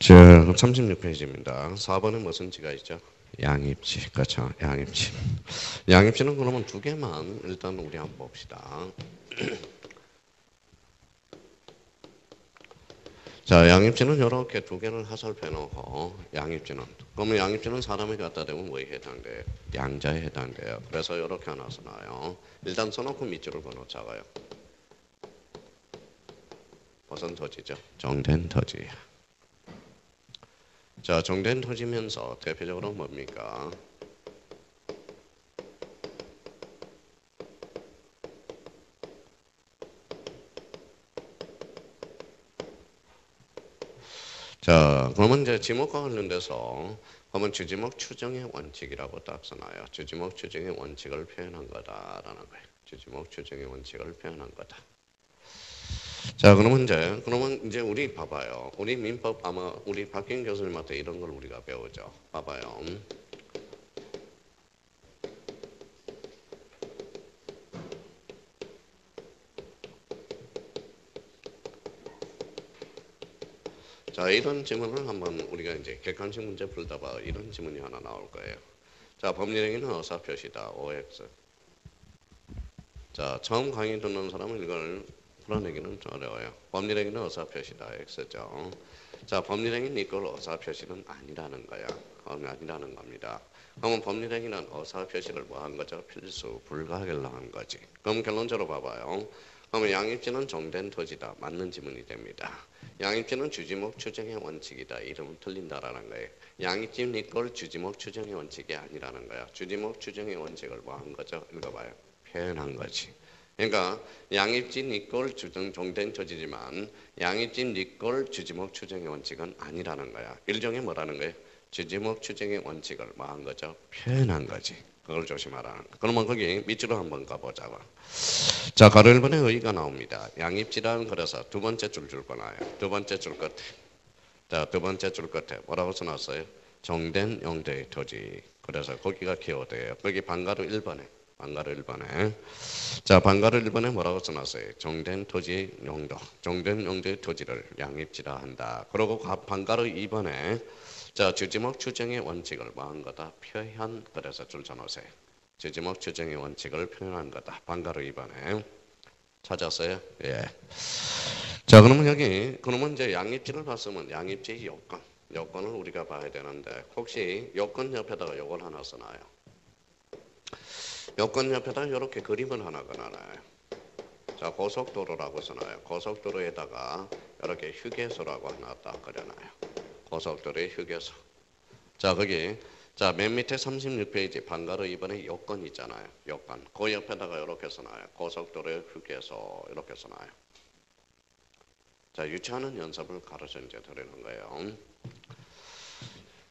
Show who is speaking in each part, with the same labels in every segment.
Speaker 1: 저 36페이지입니다. 4번에 무슨 지가 있죠? 양입지. 그렇죠. 양입지. 양입지는 그러면 두 개만 일단 우리 한번 봅시다. 자, 양입지는 이렇게 두 개를 화살표 놓고 양입지는 그러면 양입지는 사람이 갖다 대면 뭐에 해당돼요? 양자에 해당돼요. 그래서 이렇게 하나 써놔요. 일단 써놓고 밑줄을 그어놓자고요. 무슨 토지죠? 정된 토지. 자, 정된 토지면서 대표적으로 뭡니까? 자, 그러면 이제 지목과 관련돼서 그러면 주지목 추정의 원칙이라고 딱 써놔요. 주지목 추정의 원칙을 표현한 거다라는 거예요. 주지목 추정의 원칙을 표현한 거다. 자, 그러면 이제 우리 봐봐요. 우리 민법 아마 우리 박경 교수님한테 이런 걸 우리가 배우죠. 봐봐요. 자, 이런 질문을 한번 우리가 이제 객관식 문제 풀다 봐 이런 질문이 하나 나올 거예요. 자, 법률행위는 어사표시다. OX. 자, 처음 강의 듣는 사람은 이걸 풀어내기는 좀 어려워요. 법률행위는 어사표시다. X죠. 자, 법률행위는 이걸 어사표시는 아니라는 거야. 아니라는 겁니다. 그러면 법률행위는 어사표시를 뭐 한 거죠? 필수, 불가결로 한 거지. 그럼 결론적으로 봐봐요. 그러면 양입지는 정된 토지다. 맞는 지문이 됩니다. 양입지는 주지목 추정의 원칙이다. 이름은 틀린다라는 거예요. 양입지 니꼴 주지목 추정의 원칙이 아니라는 거야. 주지목 추정의 원칙을 뭐 한 거죠? 읽어봐요. 표현한 거지. 그러니까 양입지 니꼴 주정 정된 토지지만 양입지 니꼴 주지목 추정의 원칙은 아니라는 거야. 일종의 뭐라는 거예요? 주지목 추정의 원칙을 뭐 한 거죠? 표현한 거지. 그걸 조심하라는 거. 그러면 거기 밑으로 한번 가보자고. 자, 가로 1번에 의의가 나옵니다. 양입지라는 그래서 두 번째 줄 거나요. 두 번째 줄 끝에. 자, 두 번째 줄 끝에 뭐라고 써놨어요? 정된 용도의 토지. 그래서 거기가 키워드예요. 거기 방가로 1번에. 방가로 1번에. 자, 방가로 1번에 뭐라고 써놨어요? 정된 토지 용도. 정된 용도의 토지를 양입지라 한다. 그리고 방가로 2번에 자, 주지목 추정의 원칙을 뭐 한 거다? 표현. 그래서 줄 쳐놓으세요. 주지목 추정의 원칙을 표현한 거다. 방가로 2번에. 찾았어요? 예. 자, 그러면 이제 양입지를 봤으면 양입지의 요건. 요건을 우리가 봐야 되는데, 혹시 요건 옆에다가 요걸 하나 써놔요. 요건 옆에다가 이렇게 그림을 하나 그려놔요. 자, 고속도로라고 써놔요. 고속도로에다가 이렇게 휴게소라고 하나 딱 그려놔요. 고속도로의 휴게소. 자, 거기 자, 맨 밑에 36페이지 방가로 2번에 요건 있잖아요. 요건. 그 옆에다가 이렇게 써놔요. 고속도로의 휴게소 이렇게 써놔요. 자, 유치하는 연습을 가르쳐 이제 드리는 거예요.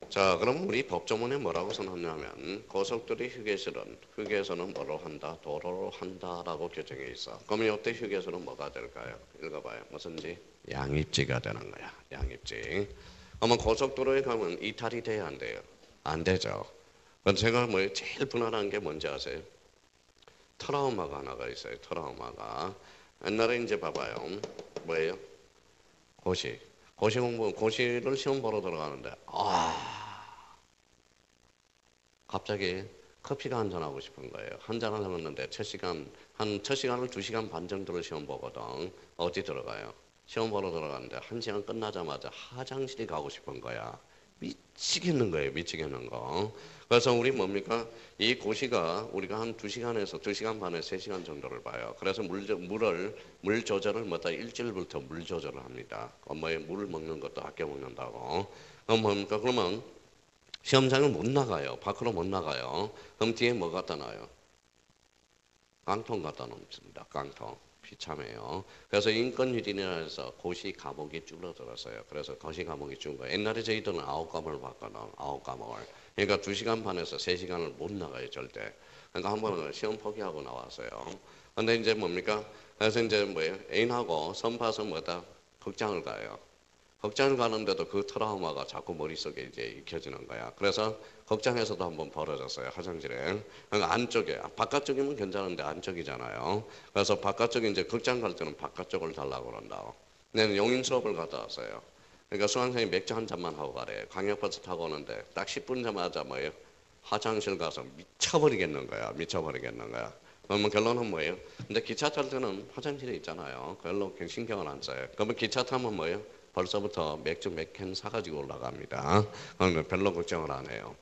Speaker 1: 자, 그럼 우리 법조문에 뭐라고 써놨냐면 고속도로의 휴게소는 뭐로 한다? 도로로 한다라고 규정해 있어. 그러면 이때 휴게소는 뭐가 될까요? 읽어봐요. 무슨지? 양입지가 되는 거야. 양입지. 그러면 고속도로에 가면 이탈이 돼야 안 돼요? 안 되죠. 그래서 제가 뭐 제일 분할한 게 뭔지 아세요? 트라우마가 하나가 있어요. 트라우마가. 옛날에 이제 봐봐요. 뭐예요? 고시를 시험 보러 들어가는데 갑자기 커피가 한 잔 하고 싶은 거예요. 한 잔을 하는데 첫 시간을 2시간 반 정도를 시험 보거든. 어디 들어가요? 시험 보러 들어가는데 1시간 끝나자마자 화장실이 가고 싶은 거야. 미치겠는 거예요. 미치겠는 거. 그래서 우리 뭡니까? 이 고시가 우리가 한 2시간에서 2시간 반에 3시간 정도를 봐요. 그래서 물 조절을 뭐다 일주일부터 물 조절을 합니다. 뭐에 물을 먹는 것도 아껴 먹는다고. 그럼 뭡니까? 그러면 시험장을 못 나가요. 밖으로 못 나가요. 그럼 뒤에 뭐 갖다 놔요? 깡통 갖다 놓습니다. 깡통. 비참해요. 그래서 인권유린이라 해서 고시 과목이 줄어들었어요. 그래서 고시 과목이 줄은 거예요. 옛날에 저희들은 9과목을 봤거든. 9과목을. 그러니까 2시간 반에서 3시간을 못 나가요. 절대. 그러니까 한 번은 시험 포기하고 나왔어요. 근데 이제 뭡니까? 그래서 이제 뭐예요? 애인하고 선파서 뭐다? 극장을 가요. 극장을 가는데도 그 트라우마가 자꾸 머릿속에 이제 익혀지는 거야. 그래서 극장에서도 한번 벌어졌어요. 화장실에. 그러니까 안쪽에, 바깥쪽이면 괜찮은데 안쪽이잖아요. 그래서 바깥쪽에 이제 극장 갈 때는 바깥쪽을 달라고 그런다고. 내는 용인 수업을 갔다 왔어요. 그러니까 수강생이 맥주 한 잔만 하고 가래. 광역버스 타고 오는데 딱 10분 전마자 뭐예요? 화장실 가서 미쳐버리겠는 거야. 미쳐버리겠는 거야. 그러면 결론은 뭐예요? 근데 기차 탈 때는 화장실이 있잖아요. 별로 신경을 안 써요. 그러면 기차 타면 뭐예요? 벌써부터 맥주 몇 캔 사가지고 올라갑니다. 그러면 별로 걱정을 안 해요.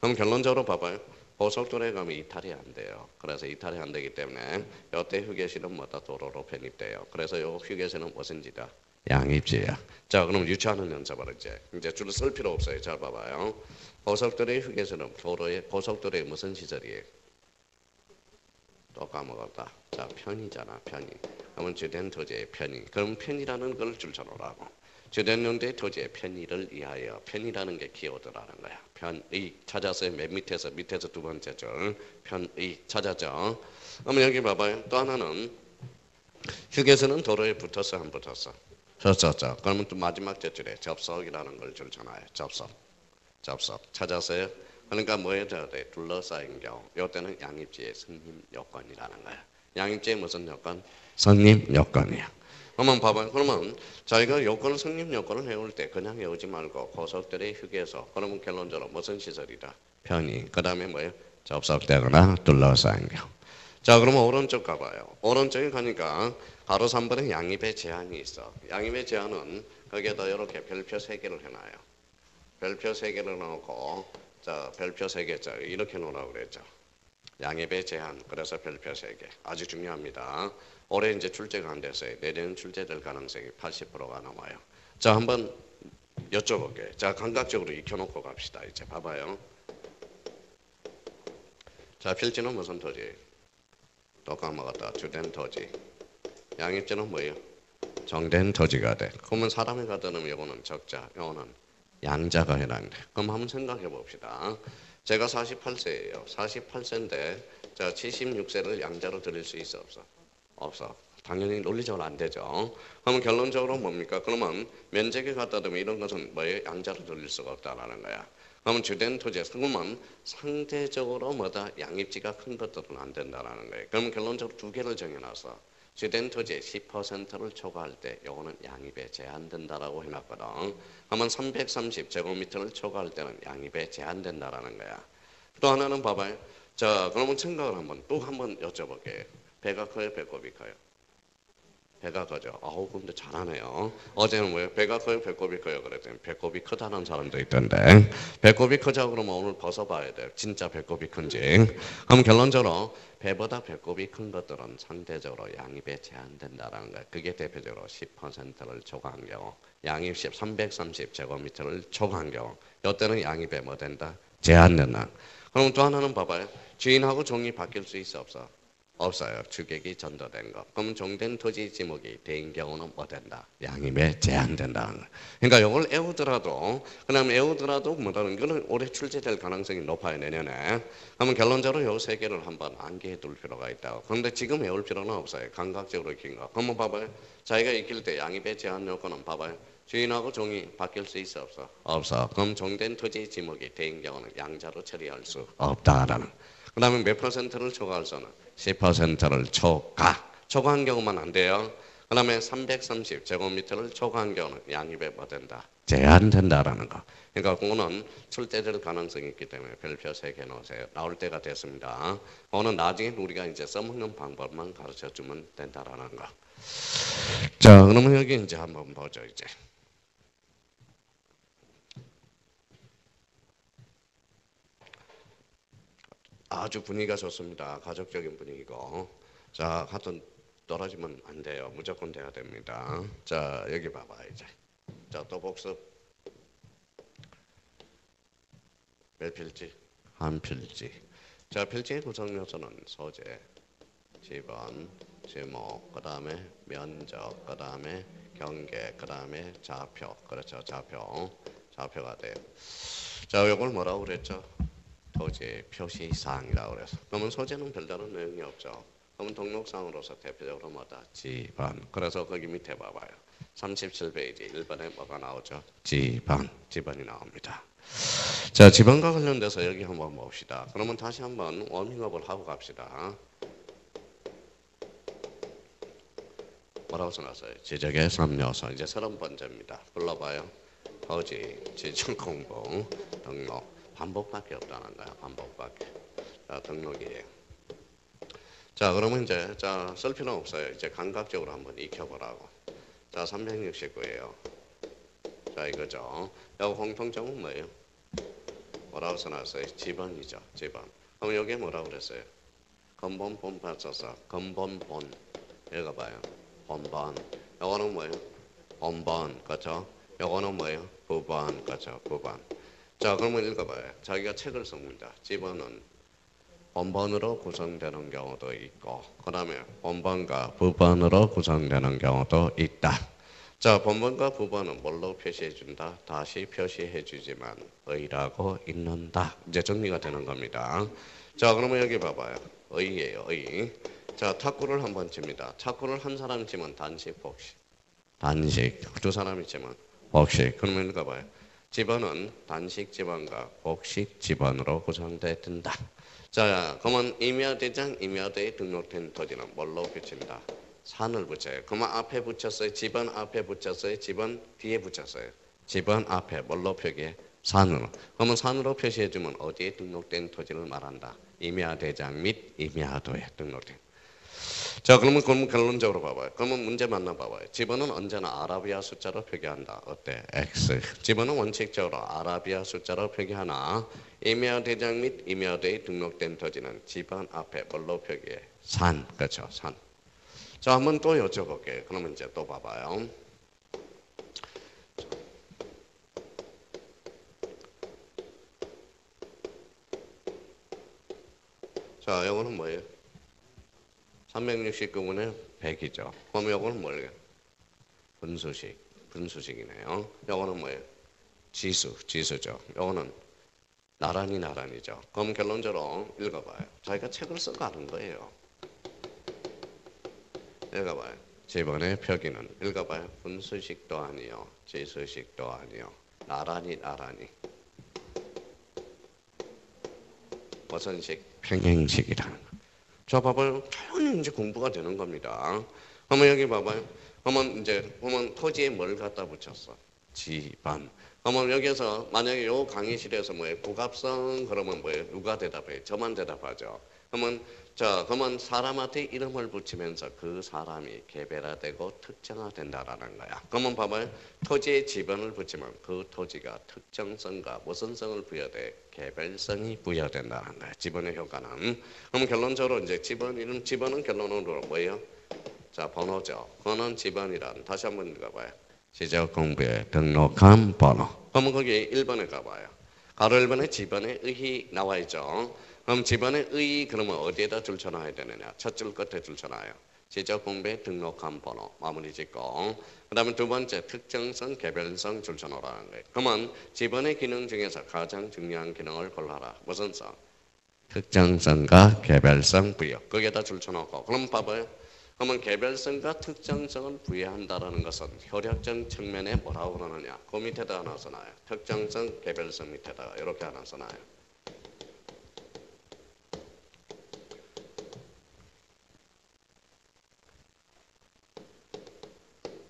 Speaker 1: 그럼 결론적으로 봐봐요. 고속도로에 가면 이탈이 안 돼요. 그래서 이탈이 안 되기 때문에 이때 휴게실은 뭐다 도로로 편입돼요. 그래서 요 휴게실은 무슨 지다? 양입지야. 자, 그럼 유추하는 연습을 이제 줄을 쓸 필요 없어요. 잘 봐봐요. 고속도로의 휴게실은 고속도로의 무슨 시설이에요? 또 까먹었다. 자, 편이잖아, 편이. 그러면 주된 토지의 편이. 그럼 편이라는 걸 줄쳐놓으라고. 주된 용도의 토지의 편의를 위하여. 편이라는 게 키워드라는 거야. 편의 찾았어요. 맨 밑에서 두 번째 줄. 편의 찾았죠. 그러면 여기 봐봐요. 또 하나는 휴게소는 도로에 붙었어, 안 붙었어? 붙었죠. 그러면 또 마지막 줄에 접속이라는 걸 줄쳐놔요. 접속 찾았어요. 그러니까 뭐 해야 돼? 둘러싸인 경우. 이때는 양입지의 승림 요건이라는 거야. 양입지의 무슨 요건? 성립 요건이야. 그러면 봐봐요. 그러면 저희가 요건 성립 요건을 해올 때 그냥 해오지 말고 고속도로의 휴게소. 그러면 결론적으로 무슨 시설이다? 편의. 그 다음에 뭐예요? 접속되거나 둘러싸인 경우. 자, 그러면 오른쪽 가봐요. 오른쪽에 가니까 가로 3번에 양입의 제한이 있어. 양입의 제한은 거기에다 이렇게 별표 3개를 해놔요. 별표 3개를 넣고, 자, 별표 3개짜리 이렇게 놓으라고 그랬죠. 양입의 제한. 그래서 별표 3개. 아주 중요합니다. 올해 이제 출제가 안 됐어요. 내년 출제될 가능성이 80%가 넘어요. 자, 한번 여쭤볼게요. 자, 감각적으로 익혀놓고 갑시다. 이제 봐봐요. 자, 필지는 무슨 토지? 또 까먹었다. 주된 토지. 양입지는 뭐예요? 정된 토지가 돼. 그러면 사람이 가다는 요거는 적자, 요거는 양자가 해당돼. 그럼 한번 생각해 봅시다. 제가 48세예요. 48세인데 자 76세를 양자로 드릴 수 있어 없어? 없어. 당연히 논리적으로 안 되죠. 그러면 결론적으로 뭡니까? 그러면 면적에 갖다 두면 이런 것은 뭐예요? 양자로 드릴 수가 없다라는 거야. 그러면 주된 토지에 그러면 상대적으로 뭐다? 양입지가 큰 것들은 안 된다라는 거예요. 그러면 결론적으로 두 개를 정해놔서 주된 토지의 10%를 초과할 때 요거는 양입에 제한된다라고 해놨거든. 그러면 330제곱미터를 초과할 때는 양입에 제한된다라는 거야. 또 하나는 봐봐요. 자, 그러면 생각을 또 한번 여쭤볼게요. 배가 커요? 배꼽이 커요? 배가 커죠. 아우, 근데 잘하네요. 어제는 뭐예요? 배가 커요? 배꼽이 커요? 그랬더니 배꼽이 크다는 사람도 있던데. 배꼽이 크자 그러면 오늘 벗어봐야 돼요. 진짜 배꼽이 큰지. 그럼 결론적으로 배보다 배꼽이 큰 것들은 상대적으로 양입에 제한된다는 거예요. 그게 대표적으로 10%를 초과한 경우. 양입 330제곱미터를 초과한 경우. 이때는 양입에 뭐 된다? 제한된다. 그럼 또 하나는 봐봐요. 주인하고 종이 바뀔 수 있어 없어? 없어요. 주객이 전도된 거. 그럼 종된 토지 지목이 된 경우는 뭐 된다? 양입에 제한된다는 거. 그러니까 이걸 외우더라도 뭐라는 거는 올해 출제될 가능성이 높아요. 내년에. 그러면 결론적으로 요 세 개를 한번 암기해 둘 필요가 있다고. 그런데 지금 외울 필요는 없어요. 감각적으로 익힌 거. 그러면 봐봐요. 자기가 익힐 때 양입의 제한 요건은 봐봐요. 주인하고 종이 바뀔 수 있어 없어? 없어. 그럼 종된 토지 지목이 된 경우는 양자로 처리할 수 없다라는. 그 다음에 몇 퍼센트를 초과할 수는? 10%를 초과한 경우만 안 돼요. 그 다음에 330제곱미터를 초과한 경우는 양입에 뭐 된다? 제한된다라는 거. 그러니까 그거는 출제될 가능성이 있기 때문에 별표 3개 넣으세요. 나올 때가 됐습니다. 그거는 나중에 우리가 이제 써먹는 방법만 가르쳐주면 된다라는 거. 자, 그러면 여기 이제 한번 보죠, 이제. 아주 분위기가 좋습니다. 가족적인 분위기고. 자, 하여튼 떨어지면 안 돼요. 무조건 돼야 됩니다. 자, 여기 봐봐 이제. 자, 또 복습. 몇 필지? 한 필지. 자, 필지의 구성 요소는 소재, 지번, 지목, 그 다음에 면적, 그 다음에 경계, 그 다음에 좌표. 그렇죠, 좌표가 돼요. 자, 이걸 뭐라고 그랬죠? 토지 표시사항이라고 그래서. 그러면 소재는 별다른 내용이 없죠. 그러면 등록상으로서 대표적으로 뭐다? 지번. 그래서 거기 밑에 봐봐요. 37페이지 1번에 뭐가 나오죠? 지번이 나옵니다. 자, 지번과 관련돼서 여기 한번 봅시다. 그러면 다시 한번 워밍업을 하고 갑시다. 뭐라고 써놨어요? 지적의 3요소. 이제 30번째입니다. 불러봐요. 토지, 지적 공부, 등록. 반복밖에 없다는 거야. 반복밖에. 자, 등록이에요. 자, 그러면 이제 쓸 필요는 없어요. 이제 감각적으로 한번 익혀보라고. 자, 369예요. 자, 이거죠. 여기 공통점은 뭐예요? 뭐라고 써놨어요? 지번이죠. 지번. 그럼 여기에 뭐라고 그랬어요? 근본 본판 써서 근본 본. 읽어봐요. 본번. 요거는 뭐예요? 본번. 그렇죠? 요거는 뭐예요? 부번. 그렇죠? 부번. 자, 그러면 읽어봐요. 자기가 책을 씁니다. 지번은 본번으로 구성되는 경우도 있고, 그 다음에 본번과 부번으로 구성되는 경우도 있다. 자, 본번과 부번은 뭘로 표시해준다? 다시 표시해주지만 의라고 읽는다. 이제 정리가 되는 겁니다. 자, 그러면 여기 봐봐요. 의예요, 의. 자, 탁구를 한번 칩니다. 탁구를 한 사람 치면 단식, 복식. 단식. 두 사람이 치면 복식. 그러면 읽어봐요. 집어는 단식 집안과 복식 집안으로 구성된다. 자, 그러면 임야대장, 임야대에 등록된 토지는 뭘로 붙인다? 산을 붙여요. 그러면 앞에 붙였어요? 집안 앞에 붙였어요? 집안 뒤에 붙였어요? 집안 앞에 뭘로 표기해? 산으로. 그러면 산으로 표시해주면 어디에 등록된 토지를 말한다? 임야대장 및 임야도에 등록된. 자, 그러면 결론적으로 봐봐요. 그러면 문제 만나봐봐요. 집어는 언제나 아라비아 숫자로 표기한다. 어때? X. 집어는 원칙적으로 아라비아 숫자로 표기하나 임야대장 및 임야도에 등록된 토지는 집안 앞에 뭘로 표기해? 산. 그렇죠? 산. 자, 한번 또 여쭤볼게요. 그러면 이제 또 봐봐요. 자, 이거는 뭐예요? 369분의 100이죠. 그럼 이거는 뭐예요? 분수식. 분수식이네요. 이거는 뭐예요? 지수죠. 이거는 나란히죠. 그럼 결론적으로 읽어봐요. 자기가 책을 써가 하는 거예요. 읽어봐요. 집안의 표기는 읽어봐요. 분수식도 아니요. 지수식도 아니요. 나란히. 무슨 식? 평행식이라는 거. 자, 봐봐요. 당연히 이제 공부가 되는 겁니다. 그러면 여기 봐봐요. 그러면 토지에 뭘 갖다 붙였어? 집안. 그러면 여기서 만약에 요 강의실에서 뭐예요? 국합성 그러면 뭐예요? 누가 대답해요? 저만 대답하죠. 그러면 사람한테 이름을 붙이면서 그 사람이 개별화되고 특정화된다라는 거야. 그러면 봐봐요. 토지에 집안을 붙이면 그 토지가 특정성과 무슨 성을 부여돼? 개별성이 부여된다는 거야. 집안의 효과는. 그럼 결론적으로 이제 집안은 결론으로 뭐예요? 자, 번호죠. 번호는 집안이란 다시 한번 읽어봐요. 지적 공부에 등록한 번호. 그러면 거기 1번에 가봐요. 가로 1번에 집안의 의의 나와 있죠. 그럼 집안의 의의 그러면 어디에다 줄쳐놔야 되느냐? 첫 줄 끝에 줄쳐놔요. 지적 공부에 등록한 번호 마무리 짓고 그 다음에 두 번째 특정성, 개별성 줄쳐놓으라는 거예요. 그러면 집안의 기능 중에서 가장 중요한 기능을 골라라. 무슨 성? 특정성과 개별성 부여. 거기에다 줄쳐놓고 그럼 봐봐요. 그러면 개별성과 특정성을 부여한다는 것은 효력적 측면에 뭐라고 그러느냐? 그 밑에다 하나 써놔요. 특정성, 개별성 밑에다가 이렇게 하나 써놔요.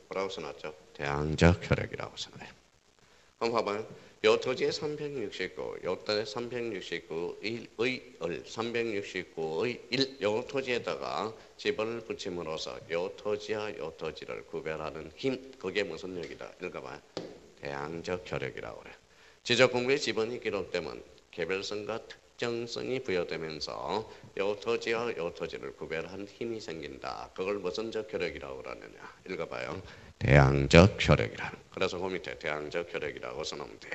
Speaker 1: 뭐라고 써놨죠? 대항적 효력이라고 써놔요. 그럼 봐봐요. 요 토지의 369, 요때 369의 369의 1, 요 토지에다가 집을 붙임으로써 요 토지와 요 토지를 구별하는 힘, 그게 무슨力이다? 읽어봐요. 대항적 효력이라고 그래요. 지적 공부의 지번이 기록되면 개별성과 특정성이 부여되면서 요 토지와 요 토지를 구별한 힘이 생긴다. 그걸 무슨적 효력이라고 그러느냐? 읽어봐요. 대항적 효력이라는. 그래서 그 밑에 대항적 효력이라고 써놓으면 돼.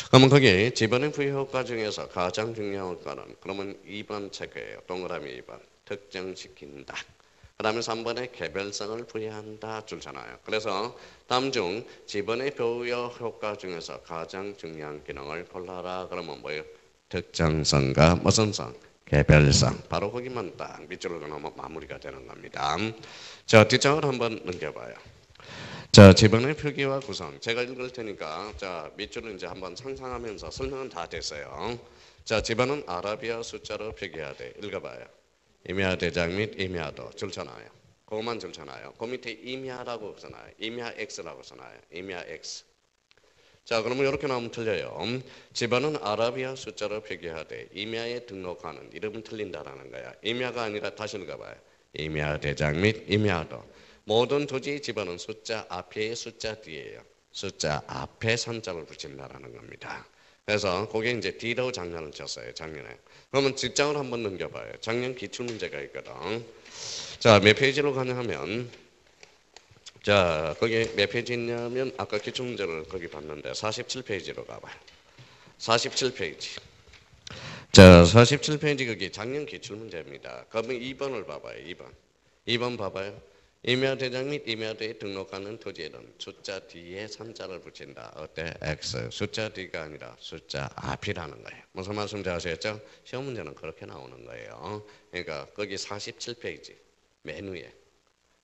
Speaker 1: 그러면 거기 집안의 부여 효과 중에서 가장 중요한 효과는 그러면 2번 체크예요. 동그라미 2번. 특정시킨다. 그 다음에 3번에 개별성을 부여한다 줄잖아요. 그래서 다음 중 집안의 부여 효과 중에서 가장 중요한 기능을 골라라. 그러면 뭐예요? 특정성과 무슨 성? 개별성. 바로 거기만 딱 밑줄을 그으면 마무리가 되는 겁니다. 자, 뒷장을 한번 넘겨봐요. 자, 집안의 표기와 구성. 제가 읽을 테니까 자, 밑줄을 이제 한번 상상하면서 설명은 다 됐어요. 자, 집안은 아라비아 숫자로 표기해야 돼. 읽어봐요. 임야 대장 및 임야도 줄쳐놔요. 그것만 줄쳐놔요. 그 밑에 임야라고 써놔요. 임야 X라고 써놔요. 임야 X. 자, 그러면 이렇게 나오면 틀려요. 집안은 아라비아 숫자로 표기하되 임야에 등록하는 이름은 틀린다라는 거야. 임야가 아니라 다시 읽어봐요. 임야 대장 및 임야도. 모든 토지 집안은 숫자 앞에 숫자 뒤에요. 숫자 앞에 산자를 붙인다라는 겁니다. 그래서 그게 이제 D로 작년을 쳤어요. 작년에. 그러면 직장을 한번 넘겨봐요. 작년 기출문제가 있거든. 자, 몇 페이지로 가냐 하면 자, 거기 몇 페이지 있냐면 아까 기출문제를 거기 봤는데 47페이지로 가봐요. 47페이지. 자, 47페이지 거기 작년 기출문제입니다. 그러면 2번을 봐봐요. 2번. 2번 봐봐요. 임야대장 및 임야대에 등록하는 토지에는 숫자 뒤에 산자를 붙인다. 어때? X. 숫자 뒤가 아니라 숫자 앞이라는 거예요. 무슨 말씀인지 아시겠죠? 시험 문제는 그렇게 나오는 거예요. 그러니까 거기 47페이지 맨 위에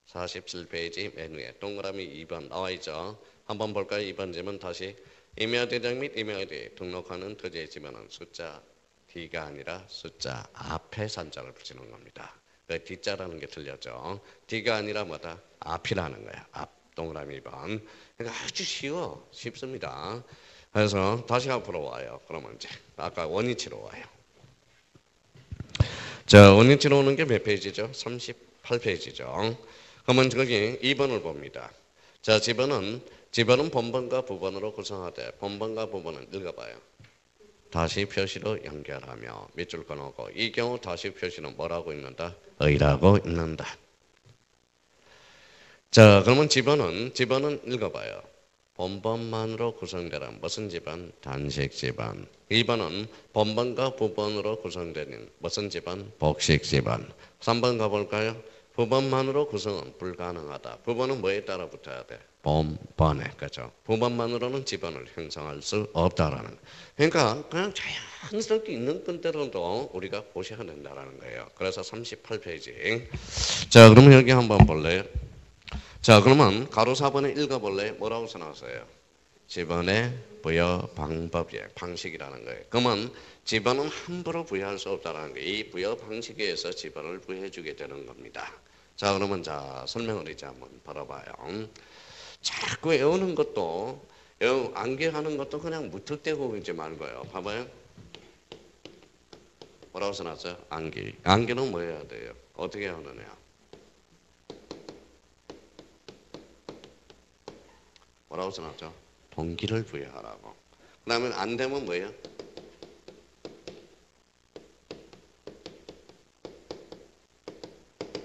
Speaker 1: 47페이지 맨 위에 동그라미 2번 나와 있죠. 한번 볼까요? 2번 질문 다시. 임야대장 및 임야대에 등록하는 토지의 지면은 숫자 D가 아니라 숫자 앞에 산자를 붙이는 겁니다. 그 D자라는 게 틀렸죠. D가 아니라 뭐다? 앞이라는 거야. 앞 동그라미 2번. 그러니까 아주 쉽습니다. 그래서 다시 앞으로 와요. 그러면 이제 아까 원위치로 와요. 자, 원위치로 오는 게 몇 페이지죠? 38페이지죠. 그러면 거기 2번을 봅니다. 자, 집안은 본번과 부번으로 구성하되 본번과 부번은 읽어봐요. 다시 표시로 연결하며 밑줄 끊어고 이 경우 다시 표시는 뭐라고 읽는다? 의라고 읽는다. 자, 그러면 집안은 읽어봐요. 본번만으로 구성되는 무슨 집안? 단식 집안. 2번은 본번과 부번으로 구성되는 무슨 집안? 복식 집안. 3번 가볼까요? 부번만으로 구성은 불가능하다. 부번은 뭐에 따라 붙어야 돼? 본번에. 그렇죠? 부번만으로는 집안을 형성할 수 없다라는. 그러니까 그냥 자연스럽게 있는 건대로도 우리가 보셔야 된다라는 거예요. 그래서 38페이지. 자, 그러면 여기 한번 볼래요? 자, 그러면 가로 4번에 읽어볼래요? 뭐라고 써놨어요? 집안의 부여 방법이에요. 방식이라는 거예요. 그러면 집안은 함부로 부여할 수 없다는 거예요. 이 부여 방식에 의해서 집안을 부여해주게 되는 겁니다. 자, 그러면 자 설명을 이제 한번 벌어봐요. 자꾸 외우는 것도 암기하는 것도 그냥 무턱대고 이제 말고요. 봐봐요. 뭐라고 써놨어요? 암기. 암기는 뭐 해야 돼요? 어떻게 하느냐? 뭐라고 써놨죠? 동기를 부여하라고. 그 다음에 안 되면 뭐예요?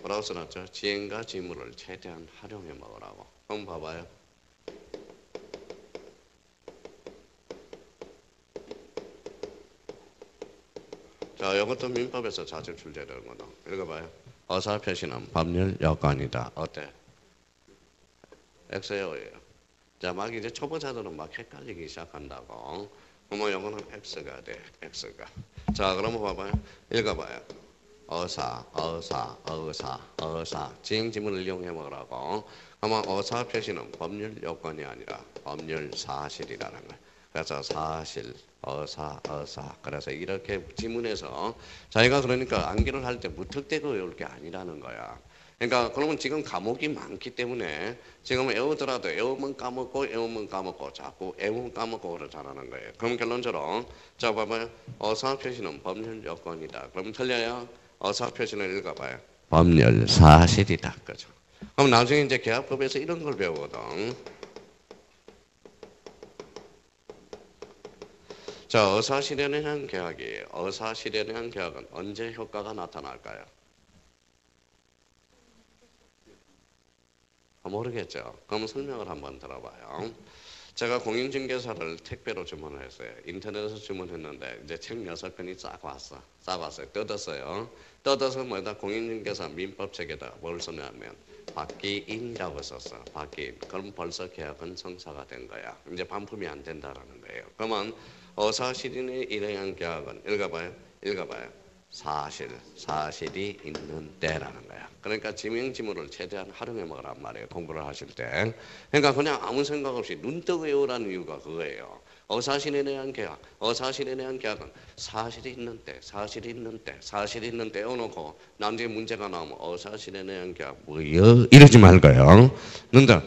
Speaker 1: 뭐라고 써놨죠? 지행과 지물을 최대한 활용해 먹으라고. 한번 봐봐요. 자, 이것도 민법에서 자주 출제되는 거다. 읽어봐요. 어사 표시는 법률 여건이다. 어때? X예요. 자, 막 이제 초보자들은 막 헷갈리기 시작한다고. 그러면 이거는 X가 돼. X가. 자, 그러면 봐봐요. 읽어봐요. 어사. 지행지문을 이용해 보라고. 아마 어사 표시는 법률 요건이 아니라 법률 사실이라는 거예요. 그래서 사실, 어사. 그래서 이렇게 지문에서 자기가 그러니까 암기를 할 때 무턱대고 외울 게 아니라는 거야. 그러니까 그러면 지금 과목이 많기 때문에 지금 외우더라도 외우면 까먹고 자꾸 외우면 까먹고 그러자라는 거예요. 그럼 결론적으로 자 봐봐요. 어사 표시는 법률 요건이다. 그럼 틀려요? 어사 표시는 읽어봐요. 법률 사실이다. 그죠? 그럼 나중에 이제 계약법에서 이런 걸 배우거든. 자, 어사 실현에 대한 계약이에요. 어사 실현에 대한 계약은 언제 효과가 나타날까요? 모르겠죠. 그럼 설명을 한번 들어봐요. 제가 공인중개사를 택배로 주문을 했어요. 인터넷에서 주문했는데 이제 책 6편이 싹 왔어요. 뜯었어요. 뜯어서 뭐다 공인중개사 민법책에다 뭘 썼냐면 받기인이라고 썼어. 받기인. 그럼 벌써 계약은 성사가 된 거야. 이제 반품이 안 된다라는 거예요. 그러면 어사실인의 일행한 계약은 읽어봐요. 사실이 있는 때라는 거야. 그러니까 지명지물을 최대한 활용해 먹으란 말이에요. 공부를 하실 때. 그러니까 그냥 아무 생각 없이 눈뜨고 외우라는 이유가 그거예요. 어사실에 대한 계약, 어사실에 대한 계약은 사실이 있는 때, 사실이 있는 때, 사실이 있는 때 외워놓고 나중에 문제가 나오면 어사실에 대한 계약 뭐요? 이러지 말고요. 는다.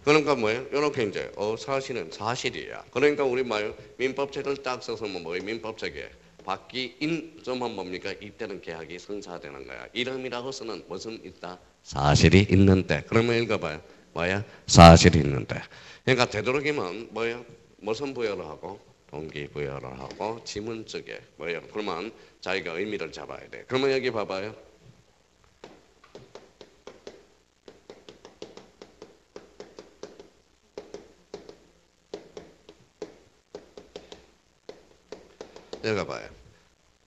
Speaker 1: 그러니까 뭐예요? 이렇게 이제 어사실은 사실이야. 그러니까 우리 뭐예요? 민법책을 딱 써서 뭐예요? 민법책에 바뀌인 점은 뭡니까? 이때는 계약이 성사되는 거야. 이름이라고 쓰는 무슨 있다? 사실이 있는데. 그러면 읽어봐요. 뭐야? 사실이 있는데. 그러니까 되도록이면 뭐야? 무슨 부여를 하고 동기부여를 하고 지문 쪽에 뭐야? 그러면 자기가 의미를 잡아야 돼. 그러면 여기 봐봐요. 읽어봐요.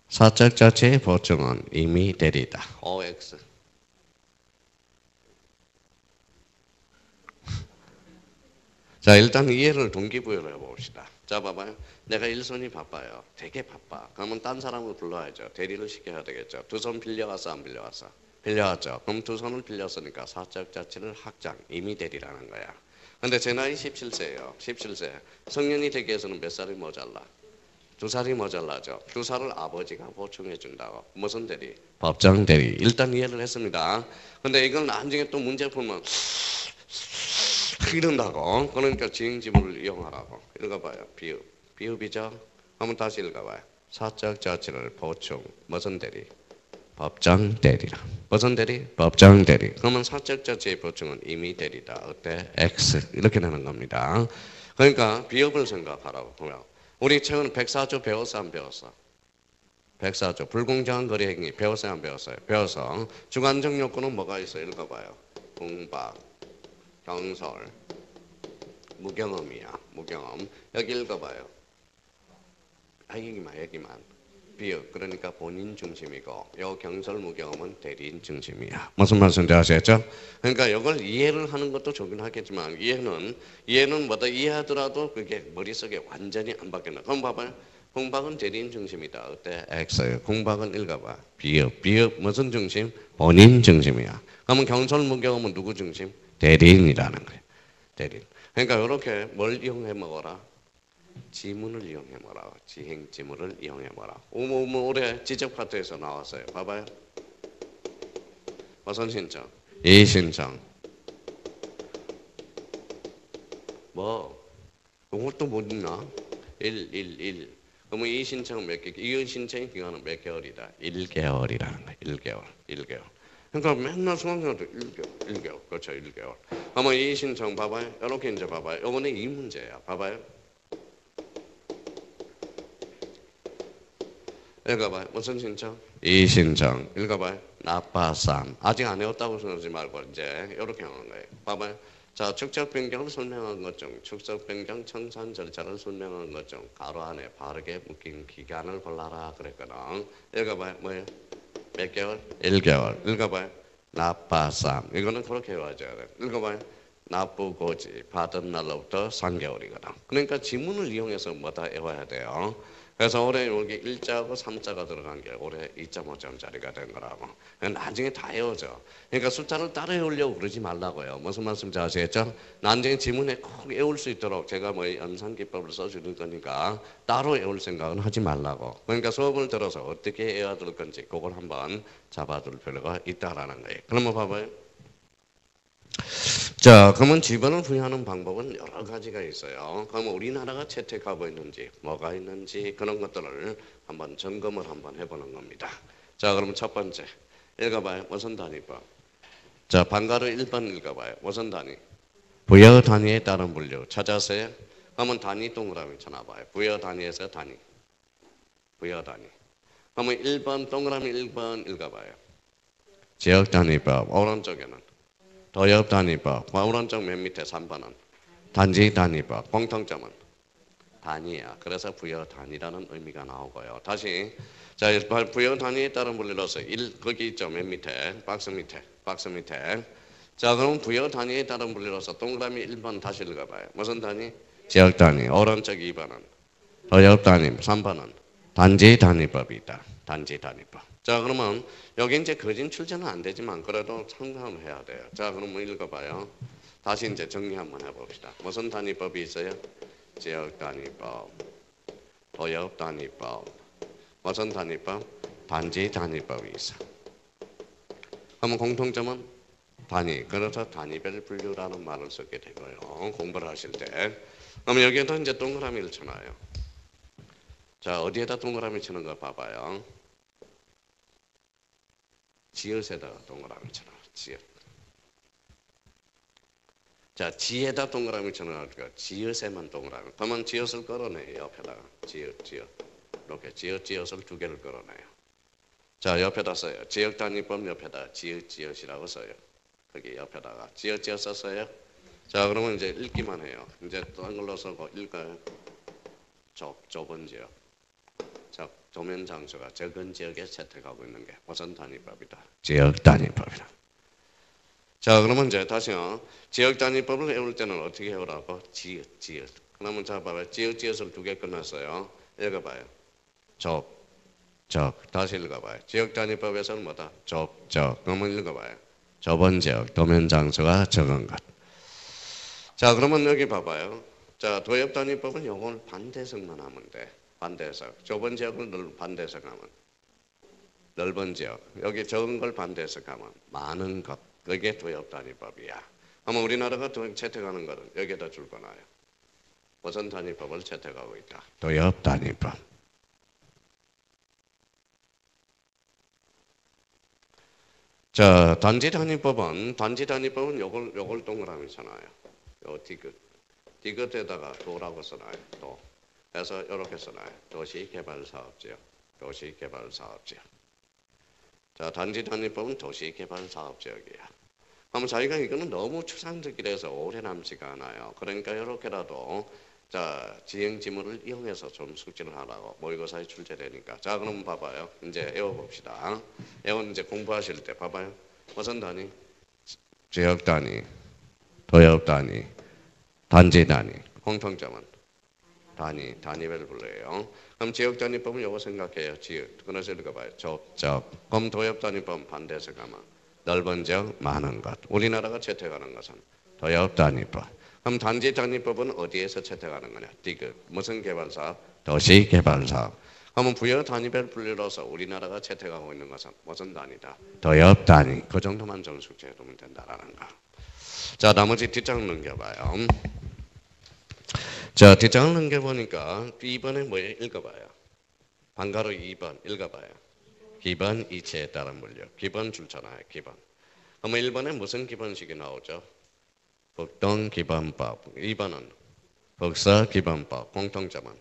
Speaker 1: 사적 자체의 보충은 이미 되리다. OX. 자, 일단 이해를 동기부여를 해봅시다. 자, 봐봐요. 내가 일손이 바빠요. 되게 바빠. 그러면 딴 사람을 불러야죠. 대리를 시켜야 되겠죠. 두 손 빌려갔어, 안 빌려갔어? 빌려갔죠. 그럼 두 손을 빌렸으니까 사적 자체를 확장, 이미 되리라는 거야. 근데 제 나이 17세예요. 17세. 성년이 되기 위해서는 몇 살이 모자라? 2살이 모자라죠. 2살을 아버지가 보충해 준다고. 무슨 대리? 법정 대리. 일단 이해를 했습니다. 근데 이걸 나중에 또 문제 풀면 이런다고. 그러니까 지행지물을 이용하라고. 읽어봐요. 비읍이죠. 한번 다시 읽어봐요. 사적 자체를 보충. 무슨 대리? 법정 대리라. 무슨 대리? 법정 대리. 그러면 사적 자체의 보충은 이미 대리다. 어때? X. 이렇게 되는 겁니다. 그러니까 비읍을 생각하라고 보면. 우리 최근 104조 배웠어, 안 배웠어? 104조 불공정한 거래 행위 배웠어요, 안 배웠어요? 배워서 주관적 요건은 뭐가 있어요? 읽어봐요. 공박, 경설, 무경험이야. 무경험. 여기 읽어봐요. 여기만. 비읍. 그러니까 본인 중심이고 요 경설 무경험은 대리인 중심이야. 무슨 말씀인지 아시겠죠? 그러니까 이걸 이해를 하는 것도 좋긴 하겠지만 이해는 뭐다 이해하더라도 그게 머릿속에 완전히 안 바뀌는. 그럼 봐봐요. 공박은 대리인 중심이다. 어때? X예요. 공박은 읽어봐. 비읍 무슨 중심? 본인 중심이야. 그러면 경설 무경험은 누구 중심? 대리인이라는 거예요. 대리인. 그러니까 이렇게 뭘 이용해 먹어라? 지문을 이용해 먹어라. 지행지문을 이용해 먹어라. 올해 지적 파트에서 나왔어요. 봐봐요. 무슨 신청? 이신청. 그것도 못 있나? 1. 그러면 이 신청 몇 개? 이 신청 기간은 몇 개월이다? 1개월이라는 거야. 1개월. 그러니까 맨날 수강생한테 1개월. 그렇죠, 1개월. 그러면 이 신청 봐봐요. 이렇게 이제 봐봐요. 이번에 이 문제야. 봐봐요. 읽어봐요. 무슨 신청? 이 신청. 읽어봐요. 나빠쌈. 아직 안 해왔다고 생각하지 말고 이제 이렇게 하는 거예요. 봐봐요. 자, 축적 변경을 설명한 것 중, 축적 변경 청산 절차를 설명한 것 중 가로 안에 바르게 묶인 기간을 골라라 그랬거든. 읽어봐요. 뭐예요? 몇 개월? 1개월. 읽어봐요. 나빠쌈. 이거는 그렇게 외워줘야 돼. 읽어봐요. 나쁘고지 받은 날로부터 3개월이거든. 그러니까 지문을 이용해서 뭐다 외워야 돼요. 그래서 올해 여기 1자하고 3자가 들어간 게 올해 2.5점짜리가 된 거라고. 나중에 다 외워져. 그러니까 숫자를 따로 외우려고 그러지 말라고요. 무슨 말씀인지 아시겠죠? 나중에 지문에 꼭 외울 수 있도록 제가 뭐 연산기법을 써주는 거니까 따로 외울 생각은 하지 말라고. 그러니까 수업을 들어서 어떻게 외워야 될 건지 그걸 한번 잡아둘 필요가 있다라는 거예요. 그러면 봐봐요. 자, 그러면 지번을 부여하는 방법은 여러 가지가 있어요. 그러면 우리나라가 채택하고 있는지, 뭐가 있는지 그런 것들을 한번 점검을 한번 해보는 겁니다. 자, 그러면 첫 번째 읽어봐요. 무슨 단위법? 자, 방가루 1번 읽어봐요. 무슨 단위? 부여 단위에 따른 분류. 찾았어요? 그러면 단위 동그라미 쳐놔봐요. 부여 단위에서 단위. 부여 단위. 그러면 1번 동그라미 1번 읽어봐요. 지역 단위법. 오른쪽에는 도엽 단위법. 오른쪽 맨 밑에 3번은 단지 단위법. 공통점은 단위야. 그래서 부여 단위라는 의미가 나오고요. 다시 자, 부여 단위에 따른 분류로서 거기 있죠. 맨 밑에 박스 밑에. 자, 그럼 부여 단위에 따른 분류로서 동그라미 1번 다시 읽어봐요. 무슨 단위? 지역 단위. 오른쪽 2번은 도엽 단위. 3번은 단지 단위법이다. 단지 단위법. 자, 그러면 여기 이제 거진 출제는 안 되지만 그래도 참고를 해야 돼요. 자, 그러면 읽어봐요. 다시 이제 정리 한번 해봅시다. 무슨 단위법이 있어요? 지역 단위법, 도역 단위법, 무슨 단위법? 단지 단위법이 있어. 그러면 공통점은 단위, 그래서 단위별 분류라는 말을 쓰게 되고요. 공부를 하실 때. 그럼 여기에도 이제 동그라미를 쳐놔요. 자, 어디에다 동그라미 치는 거 봐봐요. 지읒에다가 동그라미 쳐놔. 지읒. 자, 지에다 동그라미 쳐놔니까 지읒에만 동그라미. 그러면 지읒을 걸어내요. 옆에다가 지읒. 이렇게 지읒을 두 개를 걸어내요. 자, 옆에다 써요. 지역 단위법 옆에다 지읒이라고 써요. 거기 옆에다가 지읒 썼어요. 자, 그러면 이제 읽기만 해요. 이제 딴 걸로 써고 읽어요. 좁은 지역. 도면 장소가 적은 지역에 채택하고 있는 게 무슨 단위법이다? 지역 단위법이다. 자, 그러면 이제 다시요. 지역 단위법을 외울 때는 어떻게 외우라고? 지읒. 그러면 자, 봐봐요. 지읒을 두 개 끝났어요. 읽어봐요. 적. 다시 읽어봐요. 지역 단위법에서는 뭐다? 적. 그러면 읽어봐요. 좁은 지역, 도면 장소가 적은 것. 자, 그러면 여기 봐봐요. 자, 도역 단위법은 요걸 반대석만 하면 돼. 반대석. 좁은 지역을 반대석 하면 넓은 지역. 여기 적은 걸 반대석 하면 많은 것. 그게 도역 단위법이야. 아마 우리나라가 도역 채택하는 것은 여기에다 줄 거나요? 무슨 단위법을 채택하고 있다? 도역 단위법. 자, 단지 단위법은 요걸 동그라미 쳐놔요. 요 디귿에다가 도라고 써놔요. 도. 그래서 이렇게 써놔요. 도시개발사업지역. 자, 단지 단위법은 도시개발사업지역이야. 그럼 자기가 이거는 너무 추상적이라서 오래 남지가 않아요. 그러니까 이렇게라도 자, 지형지물을 이용해서 좀 숙지를 하라고 모의고사에 출제되니까. 자, 그럼 봐봐요. 이제 외워봅시다. 이제 공부하실 때 봐봐요. 무슨 단위? 지역 단위, 도역 단위, 단지 단위. 공통점은 단위별 불러요. 그럼 지역 단위법은 요거 생각해요. 지역. 그래서 읽어봐요. 적. 그럼 도역 단위법 반대해서 가면 넓은 지역, 많은 것. 우리나라가 채택하는 것은 도역 단위법. 그럼 단지 단위법은 어디에서 채택하는 거냐? 디귿. 무슨 개발사업? 도시개발사업. 그러면 부여 단위별 분류로서 우리나라가 채택하고 있는 것은 무슨 단위다? 도역 단위. 그 정도만 좀 숙지해두면 된다라는 거. 자, 나머지 뒷장 넘겨봐요. 자, 뒷장을 넘겨보니까 2번에 뭐예요? 읽어봐요. 반가로 2번 읽어봐요. 기본 이체에 따른 물류. 기본 줄잖아요. 기본. 그러면 1번에 무슨 기본식이 나오죠? 북동기본법. 2번은 북서기본법. 공통점은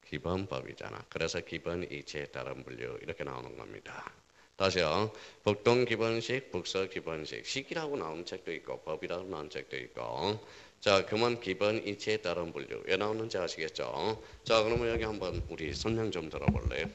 Speaker 1: 기본법이잖아. 그래서 기본 이체에 따른 물류 이렇게 나오는 겁니다. 다시요. 북동기본식, 북서기본식. 식이라고 나오는 책도 있고 법이라고 나오는 책도 있고. 자, 그만 기본 이체에 따른 분류. 왜 나오는지 아시겠죠? 자, 그러면 여기 한번 우리 설명 좀 들어볼래요?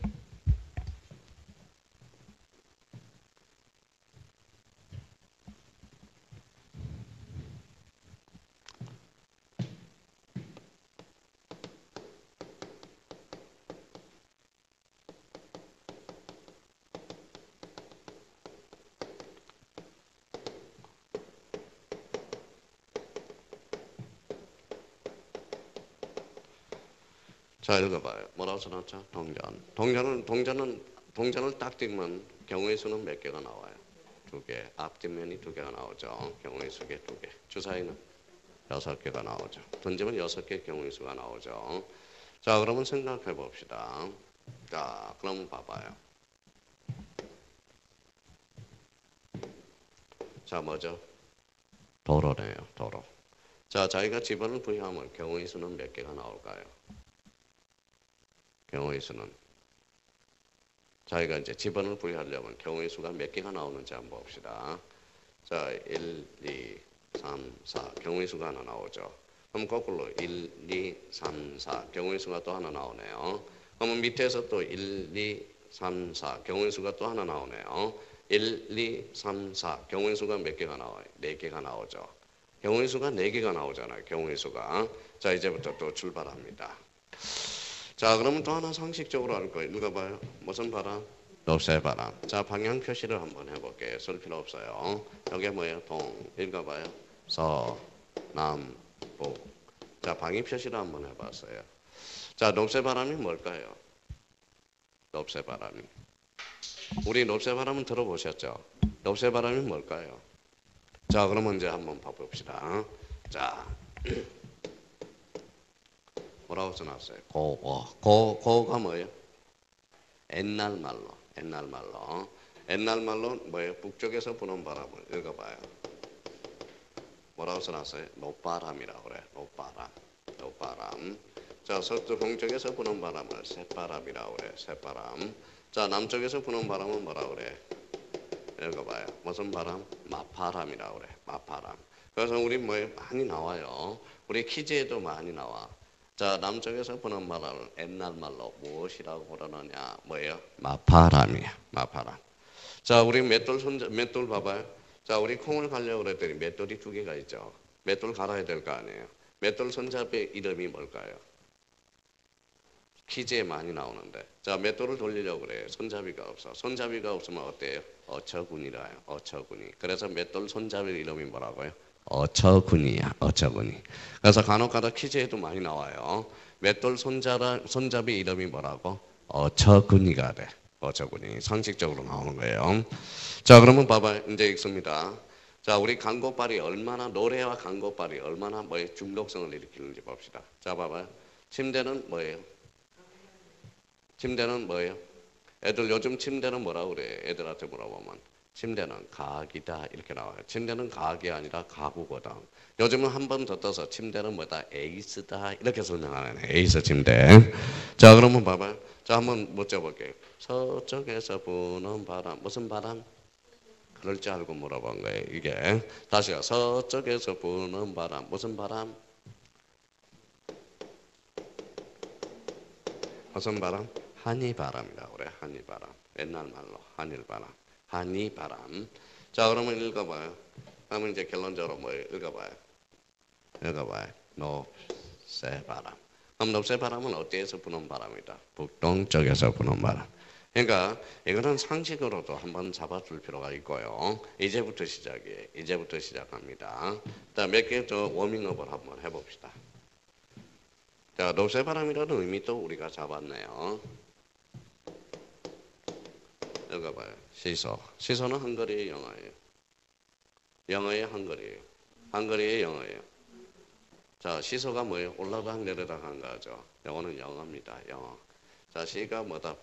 Speaker 1: 자, 읽어봐요. 뭐라고 써놨죠? 동전을 딱 띄면 경우의 수는 몇 개가 나와요? 2개. 앞뒷면이 2개가 나오죠. 경우의 수가 2개. 주사위는 6개가 나오죠. 던지면 6개 경우의 수가 나오죠. 자, 그러면 생각해 봅시다. 자, 그럼 봐봐요. 자, 뭐죠? 도로네요. 도로. 자, 자기가 집안을 부여하면 경우의 수는 몇 개가 나올까요? 경우의 수는 자기가 이제 집안을 부여하려면 경우의 수가 몇 개가 나오는지 한번 봅시다. 자, 1, 2, 3, 4 경우의 수가 하나 나오죠. 그럼 거꾸로 1, 2, 3, 4 경우의 수가 또 하나 나오네요. 그러면 밑에서 또 1, 2, 3, 4 경우의 수가 또 하나 나오네요. 1, 2, 3, 4 경우의 수가 몇 개가 나와요? 4개가 나오죠. 경우의 수가 4개가 나오잖아요. 경우의 수가. 자, 이제부터 또 출발합니다. 자, 그러면 또 하나 상식적으로 알 거예요. 읽어봐요. 무슨 바람? 높새바람. 자, 방향 표시를 한번 해볼게요. 쓸 필요 없어요. 여기 뭐예요? 동. 읽어봐요. 서, 남, 북. 자, 방위 표시를 한번 해봤어요. 자, 높새바람이 뭘까요? 높새바람이. 우리 높새바람은 들어보셨죠? 높새바람이 뭘까요? 자, 그러면 이제 한번 봐봅시다. 자, 뭐라고 써놨어요? 고가 뭐예요? 옛날 말로, 옛날 말로. 옛날 말로 뭐예요? 북쪽에서 부는 바람을 읽어봐요. 뭐라고 써놨어요? 높바람이라고 그래. 높바람, 높바람. 자, 서쪽 동쪽에서 부는 바람을 새바람이라고 그래. 새바람. 자, 남쪽에서 부는 바람은 뭐라고 그래? 읽어봐요. 무슨 바람? 마파람이라고 그래. 마파람. 그래서 우리 뭐 많이 나와요. 우리 퀴즈에도 많이 나와. 자, 남쪽에서 부는 바람을 옛날 말로 무엇이라고 그러느냐? 뭐예요? 마파람이야. 마파람. 자, 우리 맷돌 봐봐요. 자, 우리 콩을 가려고 그랬더니 맷돌이 두 개가 있죠. 맷돌 갈아야 될 거 아니에요. 맷돌 손잡이 이름이 뭘까요? 퀴즈에 많이 나오는데. 자, 맷돌을 돌리려고 그래요. 손잡이가 없어. 손잡이가 없으면 어때요? 어처구니라요. 어처구니. 그래서 맷돌 손잡이 이름이 뭐라고요? 어처구니야. 어처구니. 그래서 간혹가다 퀴즈에도 많이 나와요. 맷돌 손잡이 이름이 뭐라고? 어처구니가 돼. 어처구니. 상식적으로 나오는 거예요. 자, 그러면 봐봐요. 이제 읽습니다. 자, 우리 강고발이 얼마나, 노래와 강고발이 얼마나 뭐예요? 중독성을 일으키는지 봅시다. 자, 봐봐요. 침대는 뭐예요? 침대는 뭐예요? 애들 요즘 침대는 뭐라고 그래? 애들한테 물어보면 침대는 가학이다 이렇게 나와요. 침대는 가학이 아니라 가구거든. 요즘은 한 번 더 떠서 침대는 뭐다? 에이스다 이렇게 설명하는 에이스 침대. 자, 그러면 봐봐요. 자, 한번 묻어볼게요. 서쪽에서 부는 바람, 무슨 바람? 그럴 줄 알고 물어본 거예요. 이게 다시요. 서쪽에서 부는 바람, 무슨 바람? 무슨 바람? 한이바람이라고 그래. 한이바람. 옛날 말로 한일바람. 한이바람. 자, 그러면 읽어봐요. 그러면 이제 결론적으로 뭐 읽어봐요. 읽어봐요. 높새바람. 그럼 높새바람은 어디에서 부는 바람이다? 북동쪽에서 부는 바람. 그러니까 이거는 상식으로도 한번 잡아줄 필요가 있고요. 이제부터 시작이에요. 이제부터 시작합니다. 자, 몇 개 더 워밍업을 한번 해봅시다. 자, 높새바람이라는 의미도 우리가 잡았네요. 읽어봐요. 시소. 시소는 한글이에요, 영어예요? 영어예요, 한글이에요? 한글이에요, 영어예요? 자, 시소가 뭐예요? 올라락 내려락 한 거죠. 영어는 영어입니다, 영어. 자, 시가 뭐다?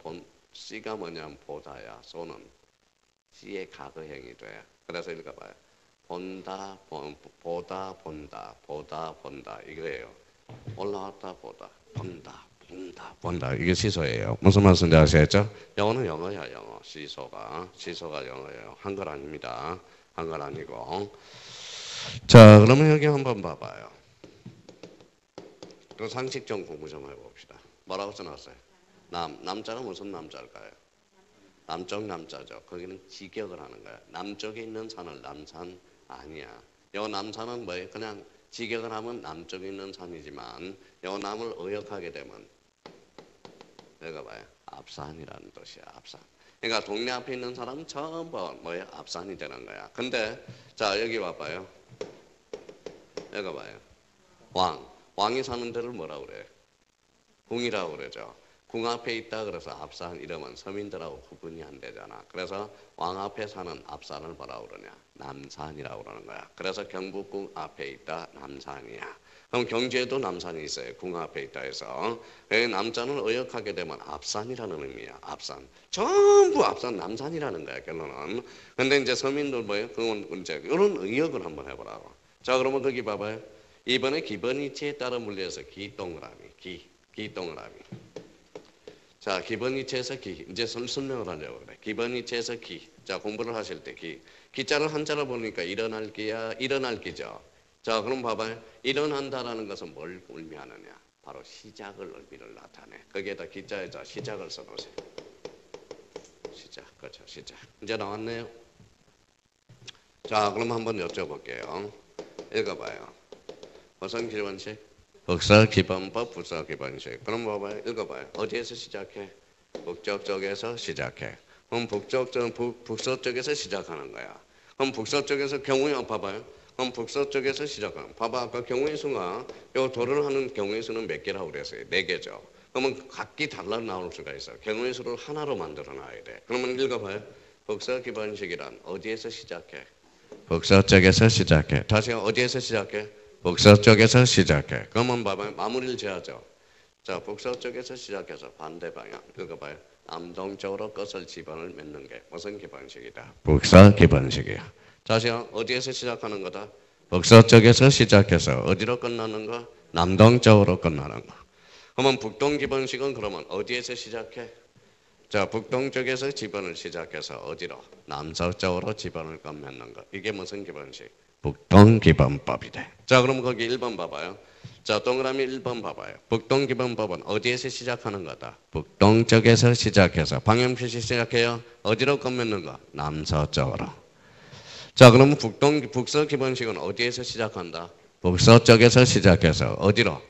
Speaker 1: C가 뭐냐면 보다야. 소는 C의 가거형이 돼요. 그래서 읽어봐요. 본다, 보다, 본다, 보다, 본다. 이거예요. 올라왔다, 보다, 본다, 본다, 본다. 이게 시소예요. 무슨 말씀인지 아시겠죠? 영어는 영어야, 영어. 시소가 영어예요. 한글 아닙니다. 한글 아니고. 자, 그러면 여기 한번 봐봐요. 또 상식 좀 공부 좀 해봅시다. 뭐라고 써놨어요? 남자는 무슨 남자일까요? 남쪽 남자죠. 거기는 직역을 하는 거야. 남쪽에 있는 산을 남산 아니야. 요 남산은 뭐예요? 그냥 직역을 하면 남쪽에 있는 산이지만 요 남을 의역하게 되면 여기가 봐요. 앞산이라는 뜻이야. 앞산. 그러니까 동네 앞에 있는 사람은 전부 뭐예요? 앞산이 되는 거야. 근데 자, 여기 와봐요. 여기 봐요. 왕이 사는 데를 뭐라고 그래? 궁이라고 그러죠. 궁 앞에 있다 그래서 앞산 이러면 서민들하고 구분이 안 되잖아. 그래서 왕 앞에 사는 앞산을 뭐라고 그러냐? 남산이라고 그러는 거야. 그래서 경북궁 앞에 있다 남산이야. 그럼 경주에도 남산이 있어요. 궁 앞에 있다 해서. 남산을 의역하게 되면 앞산이라는 의미야. 앞산. 전부 앞산 남산이라는 거야. 결론은. 근데 이제 서민들 뭐예요? 그건 이제 이런 의역을 한번 해보라고. 자, 그러면 거기 봐봐요. 이번에 기본이치에 따라 물려서 기동그라미. 기동그라미. 자, 기본이체에서 기. 이제 설명을 하려고 그래. 기본이체에서 기. 자, 공부를 하실 때 기. 기자를 한자로 보니까 일어날 기야, 일어날 기죠. 자, 그럼 봐봐요. 일어난다라는 것은 뭘 의미하느냐? 바로 시작을 의미를 나타내. 거기에다 기자에다 시작을 써놓으세요. 시작, 그렇죠, 시작. 이제 나왔네요. 자, 그럼 한번 여쭤볼게요. 읽어봐요. 무슨 기본식? 복사기반법, 부사기반식. 그럼 봐봐요. 읽어봐요. 어디에서 시작해? 북저쪽에서 시작해. 그럼 북서쪽에서 시작하는 거야. 그럼 북서쪽에서 경우에 봐봐요. 그럼 북서쪽에서 시작하는. 봐봐. 아까 경우의 수가 요 도를 하는 경우의 수는 몇 개라고 그랬어요? 4개죠. 그러면 각기 달라 나올 수가 있어. 경우의 수를 하나로 만들어 놔야 돼. 그러면 읽어봐요. 복사기반식이란 어디에서 시작해? 북서쪽에서 시작해. 다시 어디에서 시작해? 북서쪽에서 시작해. 그러면 봐봐요. 마무리를 지어야죠. 자, 북서쪽에서 시작해서 반대 방향. 읽어봐요. 남동쪽으로 끝을 집어를 맺는 게 무슨 기반식이다? 북서 기반식이야. 다시 어디에서 시작하는 거다? 북서쪽에서 시작해서 어디로 끝나는 거? 남동쪽으로 끝나는 거. 그러면 북동 기반식은 그러면 어디에서 시작해? 자, 북동쪽에서 집안을 시작해서 어디로? 남서쪽으로 집안을 맺는 거. 이게 무슨 기반식? 북동기반법이래. 자, 그럼 거기 1번 봐봐요. 자, 동그라미 1번 봐봐요. 북동기반법은 어디에서 시작하는 거다? 북동쪽에서 시작해서 방향 표시 시작해요. 어디로 맺는 거? 남서쪽으로. 자, 그러면 북서 기반식은 어디에서 시작한다? 북서쪽에서 시작해서 어디로?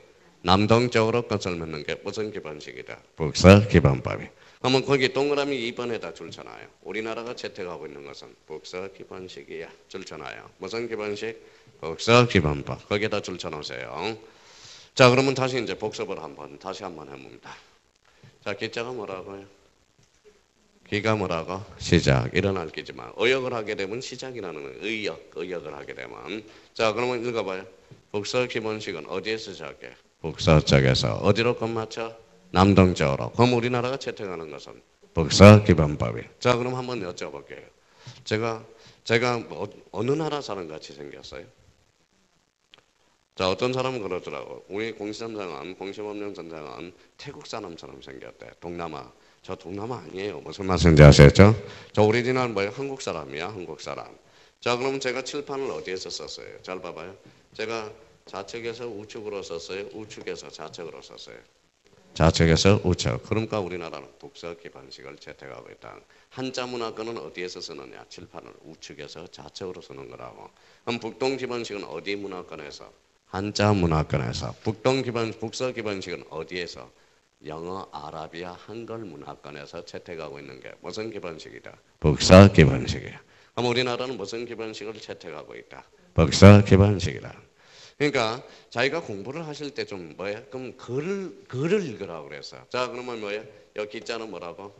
Speaker 1: 남동쪽으로 끝을 맺는 게 무슨 기반식이다? 북서 기반법이. 그러면 거기 동그라미 2번에다 줄 쳐놔요. 우리나라가 채택하고 있는 것은 북서 기반식이야. 줄 쳐놔요. 무슨 기반식? 북서 기반법. 거기에다 줄 쳐놓으세요. 자, 그러면 다시 이제 복습을 다시 한번 해봅니다. 자, 기자가 뭐라고요? 기가 뭐라고? 시작. 일어날 기지만 의역을 하게 되면 시작이라는 거예요. 의역을 하게 되면. 자, 그러면 읽어봐요. 북서 기본식은 어디에서 시작해? 북서쪽에서 어디로 끝마쳐? 남동쪽으로. 그럼 우리나라가 채택하는 것은 북서 기본법이. 자, 그럼 한번 여쭤볼게요. 제가 어느 나라 사람 같이 생겼어요? 자, 어떤 사람은 그러더라고. 우리 공시법령전장은 태국 사람처럼 생겼대. 동남아. 저 동남아 아니에요. 무슨 말씀인지 아시겠죠? 저 오리지널 뭐예요? 한국 사람이야. 한국 사람. 자, 그러면 제가 칠판을 어디에서 썼어요? 잘 봐봐요. 제가 좌측에서 우측으로 썼어요. 우측에서 좌측으로 썼어요. 좌측에서 우측. 그러니까 우리나라는 북서 기반식을 채택하고 있다. 한자 문화권은 어디에서 쓰느냐? 칠판을 우측에서 좌측으로 쓰는 거라고. 그럼 북동 기반식은 어디 문화권에서? 한자 문화권에서. 북서 기반식은 어디에서? 영어, 아라비아, 한글 문화권에서 채택하고 있는 게 무슨 기반식이다? 북서 기반식이야. 그럼 우리나라는 무슨 기반식을 채택하고 있다? 북서 기반식이다. 그러니까 자기가 공부를 하실 때 좀 뭐야? 그럼 글을 읽으라고 그랬어. 자, 그러면 뭐야? 여기 기자는 뭐라고?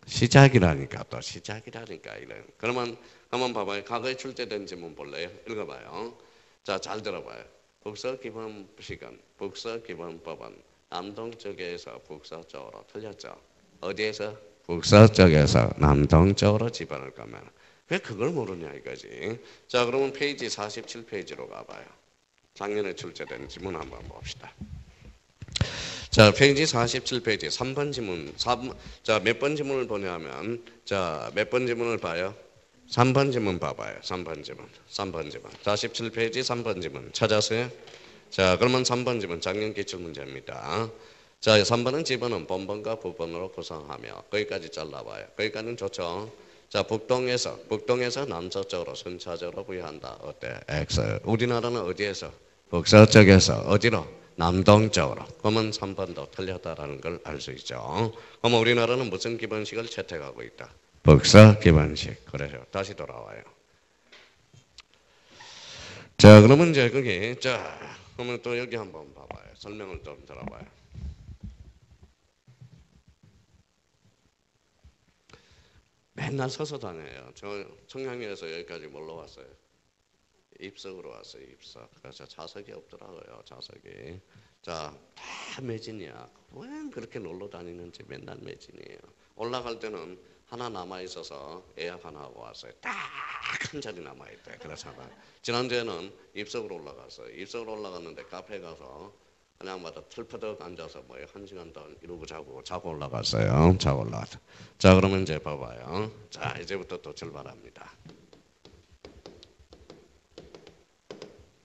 Speaker 1: 시작이라니까. 또 시작이라니까. 이래. 그러면 한번 봐봐요. 과거에 출제된 지문 볼래요? 읽어봐요. 자, 잘 들어봐요. 북서 기본식은 북서 기본법은 남동쪽에서 북서쪽으로 틀렸죠. 어디에서? 북서쪽에서 남동쪽으로 집안을 가면 왜 그걸 모르냐 이거지. 자, 그러면 페이지 47페이지로 가봐요. 작년에 출제된 지문 한번 봅시다. 자, 페이지 47페이지 3번 지문. 자, 몇 번 지문을 보냐면 자, 몇 번 지문을 봐요? 3번 지문 봐봐요. 3번 지문. 47페이지 3번 지문. 찾았어요? 자, 그러면 3번 지문 작년 기출문제입니다. 자, 3번은 지번은 본번과 부번으로 구성하며 거기까지 잘라봐요. 거기까지는 좋죠. 자, 북동에서 남서쪽으로 순차적으로 부여한다. 어때? X. 우리나라는 어디에서? 북서쪽에서 어디로? 남동쪽으로. 그러면 3번도 틀렸다라는 걸 알 수 있죠. 그러면 우리나라는 무슨 기본식을 채택하고 있다? 북서 기본식. 그래서 다시 돌아와요. 자, 그러면 이제 거기 그러면 또 여기 한번 봐봐요. 설명을 좀 들어봐요. 맨날 서서 다녀요. 저 청량리에서 여기까지 뭘로 왔어요? 입석으로 왔어요. 입석. 그래서 좌석이 없더라고요. 좌석이. 자, 다 매진이야. 왜 그렇게 놀러 다니는지 맨날 매진이에요. 올라갈 때는 하나 남아 있어서 예약 하나 하고 왔어요. 딱 한 자리 남아 있대. 그래서 지난주에는 입석으로 올라갔어요. 입석으로 올라갔는데 카페 가서 그냥 틀퍼덕 앉아서 뭐예요? 1시간 동안 이러고 자고 올라갔어요. 자고 올라갔어. 자, 그러면 이제 봐봐요. 자, 이제부터 또 출발합니다.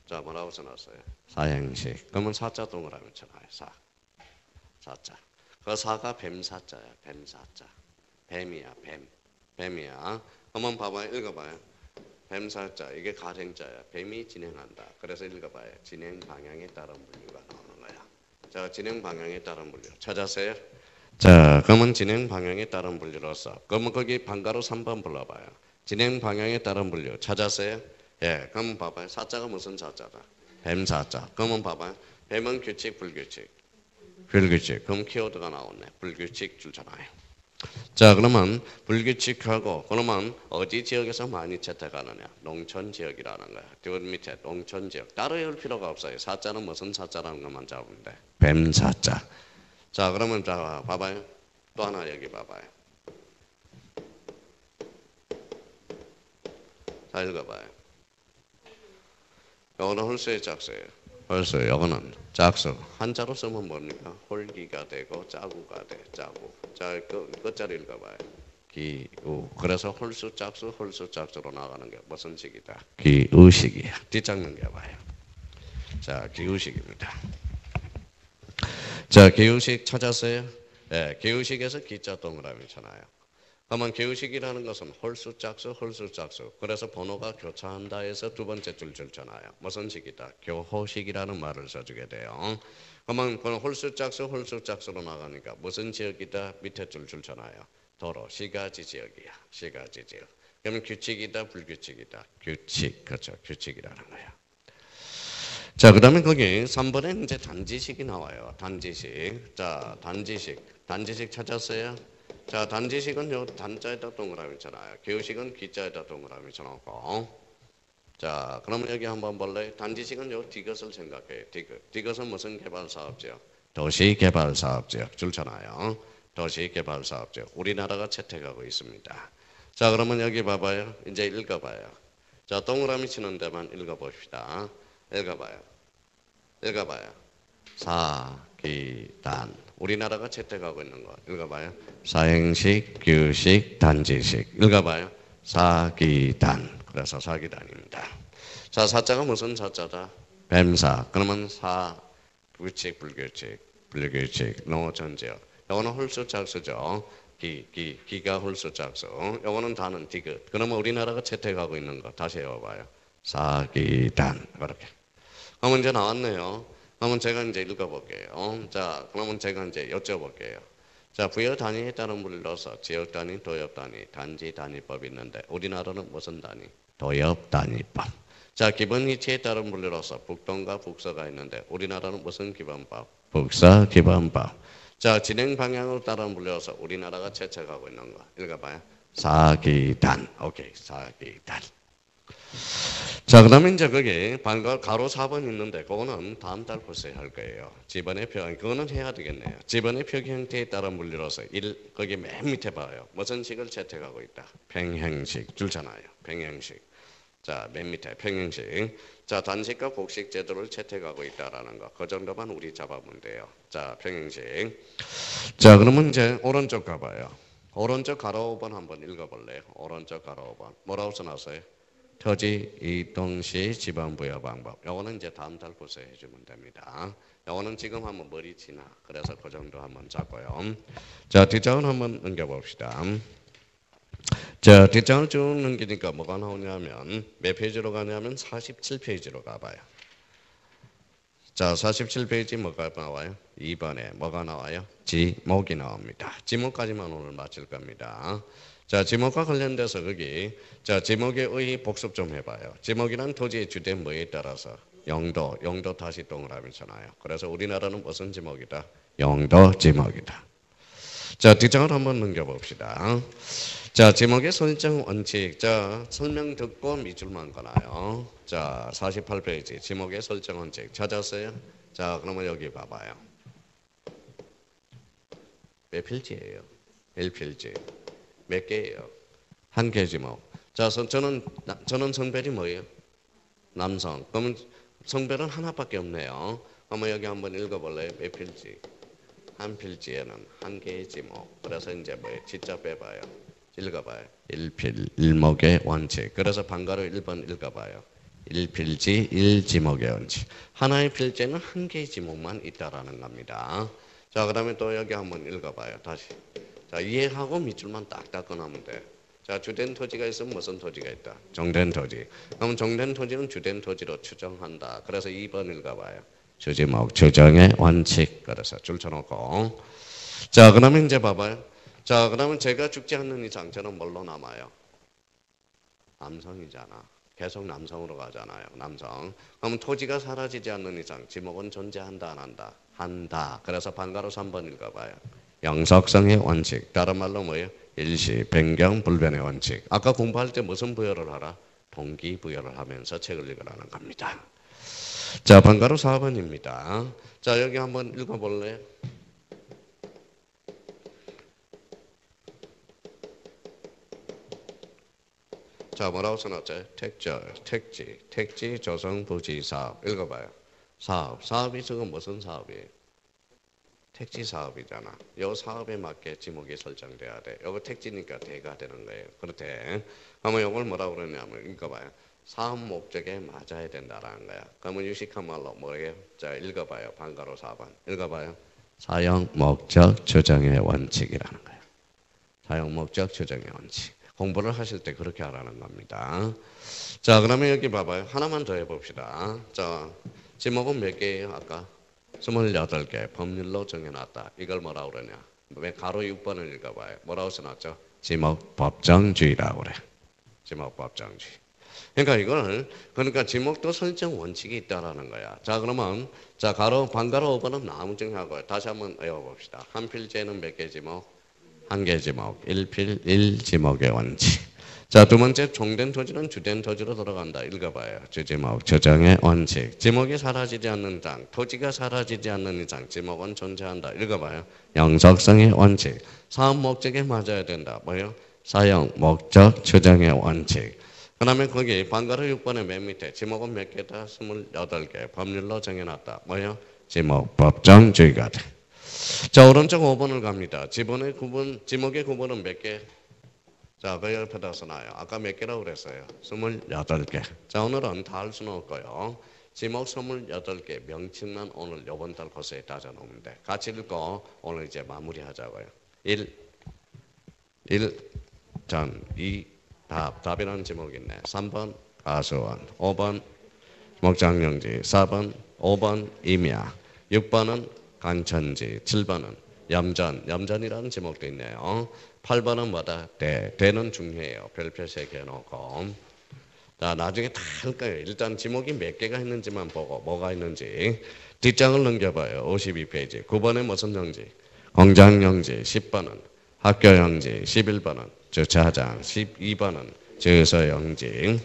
Speaker 1: 자, 뭐라고 써놨어요? 사행식. 그러면 사자 동그라미 쳐놔요. 사자. 그 사가 뱀사자야. 뱀사자. 뱀이야. 뱀이야. 한번 봐봐요. 읽어봐요. 뱀사자 이게 가생자야. 뱀이 진행한다. 그래서 읽어봐요. 진행 방향에 따른 분류가 나오는 거야. 자, 진행 방향에 따른 분류 찾았어요? 자, 그러면 진행 방향에 따른 분류로서 그러면 거기 방가로 3번 불러봐요. 진행 방향에 따른 분류 찾았어요? 예, 그럼 봐봐요. 사자가 무슨 사자다? 뱀사자. 그러면 봐봐요. 뱀은 규칙, 불규칙. 불규칙. 그럼 키워드가 나오네. 불규칙 줄잖아요. 자, 그러면 불규칙하고 그러면 어디 지역에서 많이 채택하느냐? 농촌 지역이라는 거야. 그 밑에 농촌 지역. 따로 외울 필요가 없어요. 사자는 무슨 사자라는 것만 잡으면 돼. 뱀사자. 자, 그러면 자 봐봐요. 또 하나 여기 봐봐요. 자, 읽어봐요. 요거는 홀수의 짝수예요. 홀수. 요거는 짝수. 한자로 쓰면 뭡니까? 홀기가 되고 짜구가 돼. 짜구. 자, 끝자리 읽어봐요. 기우. 그래서 홀수 짝수 홀수 짝수로 나가는 게 무슨 식이다? 기우식이야. 뒷장 넘겨봐요. 자, 기우식입니다. 자, 기우식 찾았어요? 네, 기우식에서 기자 동그라미잖아요. 그러면 기우식이라는 것은 홀수 짝수 홀수 짝수. 그래서 번호가 교차한다 해서 두 번째 줄 줄잖아요. 무슨 식이다? 교호식이라는 말을 써주게 돼요. 그러면 홀수 짝수 홀수 짝수로 나가니까 무슨 지역이다? 밑에 줄 줄잖아요. 도로 시가지 지역이야. 시가지 지역. 그러면 규칙이다 불규칙이다? 규칙. 그렇죠. 규칙이라는 거야. 자, 그 다음에 거기 3번에 이제 단지식이 나와요. 단지식. 자, 단지식. 단지식 찾았어요? 자, 단지식은 요 단자에다 동그라미 있잖아요. 기우식은 기자에다 동그라미 쳐놓고. 자, 그러면 여기 한번 볼래요? 단지식은 요 디귿을 생각해요. 디귿. 디귿은 무슨 개발사업지역? 도시개발사업지역. 줄잖아요. 도시개발사업지역. 우리나라가 채택하고 있습니다. 자, 그러면 여기 봐봐요. 이제 읽어봐요. 자, 동그라미 치는 데만 읽어봅시다. 읽어봐요. 읽어봐요. 사기단. 우리나라가 채택하고 있는 거. 읽어봐요. 사행식, 규식, 단지식. 읽어봐요. 사기단. 그래서 사기단입니다. 자, 사자가 무슨 사자다? 뱀사. 그러면 사, 규칙, 불규칙, 불규칙, 농어촌지역. 이거는 홀수 짝수죠. 기가 홀수 짝수. 이거는 다는 디귿. 그러면 우리나라가 채택하고 있는 거. 다시 해봐요. 사기단. 그렇게. 그러면 이제 나왔네요. 그러면 제가 이제 읽어볼게요. 자, 그러면 제가 이제 여쭤볼게요. 자, 부여 단위에 따른 분류로서 지역 단위, 도엽 단위, 단지 단위법이 있는데 우리나라는 무슨 단위? 도엽 단위법. 자, 기본 위치에 따른 분류로서 북동과 북서가 있는데 우리나라는 무슨 기본법? 북서 기본법. 자, 진행 방향으로 따른 분류로서 우리나라가 채택하고 있는 거. 읽어봐요. 사기단. 오케이, 사기단. 자, 그 다음에 이제 거기 가로 4번 있는데 그거는 다음 달 코스에 할 거예요. 지번의 표현, 그거는 해야 되겠네요. 지번의 표기 형태에 따른 분류로서 거기 맨 밑에 봐요. 무슨 식을 채택하고 있다? 평행식 줄잖아요. 평행식. 자, 맨 밑에 평행식. 자, 단식과 복식 제도를 채택하고 있다라는 거. 그 정도만 우리 잡아보면 돼요. 자, 평행식. 자, 그러면 이제 오른쪽 가봐요. 오른쪽 가로 5번 한번 읽어볼래요? 오른쪽 가로 5번. 뭐라고 써놨어요? 토지 이동시 지방 부여 방법. 요거는 이제 다음 달 코스에 해주면 됩니다. 요거는 지금 한번 머리 지나. 그래서 그 정도 한번 잡고요. 자, 뒷장을 한번 넘겨봅시다. 자, 뒷장을 쭉 넘기니까 뭐가 나오냐면 몇 페이지로 가냐면 47페이지로 가봐요. 자, 47페이지 뭐가 나와요? 2번에 뭐가 나와요? 지목이 나옵니다. 지목까지만 오늘 마칠 겁니다. 자, 지목과 관련돼서 거기 자, 지목의 의 복습 좀 해봐요. 지목이란 토지의 주된 뭐에 따라서 영도 다시 동그라미잖아요. 그래서 우리나라는 무슨 지목이다? 영도 지목이다. 자, 뒷장을 한번 넘겨봅시다. 자, 지목의 설정 원칙. 자, 설명 듣고 밑줄만 거나요. 자, 48페이지 지목의 설정 원칙 찾았어요? 자, 그러면 여기 봐봐요. 몇 필지예요? 1필지. 몇 개예요? 한 개 지목. 자, 저는 성별이 뭐예요? 남성. 그러면 성별은 하나밖에 없네요. 그러면 여기 한번 읽어볼래요? 몇 필지? 한 필지에는 한 개의 지목. 그래서 이제 뭐예요? 지자 빼봐요. 읽어봐요. 1필, 1목의 원칙. 그래서 방가로 1번 읽어봐요. 1필지, 1지목의 원칙. 하나의 필지에는 한 개의 지목만 있다라는 겁니다. 자, 그 다음에 또 여기 한번 읽어봐요. 다시. 자, 이해하고 밑줄만 딱딱 꺼내면 돼. 자, 주된 토지가 있으면 무슨 토지가 있다? 정된 토지. 그럼 정된 토지는 주된 토지로 추정한다. 그래서 2번 읽어봐요. 주지목 추정의 원칙. 그래서 줄 쳐놓고. 자, 그러면 이제 봐봐요. 자, 그러면 제가 죽지 않는 이상 저는 뭘로 남아요? 남성이잖아. 계속 남성으로 가잖아요. 남성. 그럼 토지가 사라지지 않는 이상 지목은 존재한다 안 한다? 한다. 그래서 반가로 3번 읽어봐요. 영속성의 원칙. 다른 말로 뭐예요? 일시, 변경, 불변의 원칙. 아까 공부할 때 무슨 부여를 하라? 동기부여를 하면서 책을 읽으라는 겁니다. 자, 반가로 4번입니다. 자, 여기 한번 읽어볼래요? 자, 뭐라고 써놨죠? 택지, 조성, 부지, 사업. 읽어봐요. 사업이 지금 무슨 사업이에요? 택지 사업이잖아. 이 사업에 맞게 지목이 설정돼야 돼. 이거 택지니까 대가 되는 거예요. 그렇대. 그러면 이걸 뭐라고 그러냐면 읽어봐요. 사업 목적에 맞아야 된다라는 거야. 그러면 유식한 말로 뭐예요? 자, 읽어봐요. 반가로 4번. 읽어봐요. 사용 목적 추정의 원칙이라는 거예요. 사용 목적 추정의 원칙. 공부를 하실 때 그렇게 하라는 겁니다. 자, 그러면 여기 봐봐요. 하나만 더 해봅시다. 자, 지목은 몇 개예요? 아까 28개 법률로 정해놨다. 이걸 뭐라고 그러냐? 왜 가로 6번을 읽어봐요. 뭐라고 써놨죠? 지목 법정주의라고 그래. 지목 법정주의. 그러니까 이걸 그러니까 지목도 설정 원칙이 있다라는 거야. 자, 그러면 자 반가로 5번은 나무정하고 다시 한번 외워봅시다. 한 필지에는 몇 개 지목? 한 개 지목. 1필 1지목의 원칙. 자, 두 번째 종된 토지는 주된 토지로 돌아간다. 읽어봐요. 주지목 추정의 원칙. 지목이 사라지지 않는 이상, 토지가 사라지지 않는 이상 지목은 존재한다. 읽어봐요. 영속성의 원칙. 사업 목적에 맞아야 된다. 뭐요? 사용 목적 추정의 원칙. 그 다음에 거기 반가로 6번의 맨 밑에 지목은 몇 개다? 28개 법률로 정해놨다. 뭐요? 지목 법정주의가 돼. 자, 오른쪽 5번을 갑니다. 지목의 구분은 몇 개? 자, 그 옆에다 써놔요. 아까 몇 개라고 그랬어요? 28개. 자, 오늘은 다 할 수는 없고요. 지목 28개 명칭만 오늘 이번 달 코스에 따져놓으면 돼. 같이 읽고 오늘 이제 마무리하자고요. 1, 전, 2, 답이라는 지목이 있네. 3번 가수원, 5번 목장영지, 4번 5번 임야, 6번은 간천지, 7번은 염전이라는 지목도 있네요. 8번은 뭐다? 대는 중요해요. 별표 3개 해놓고. 자, 나중에 다 할 거예요. 일단 지목이 몇 개가 있는지만 보고 뭐가 있는지. 뒷장을 넘겨봐요. 52페이지. 9번에 무슨 영지? 공장영지. 10번은 학교영지. 11번은 주차장. 12번은 주소영지.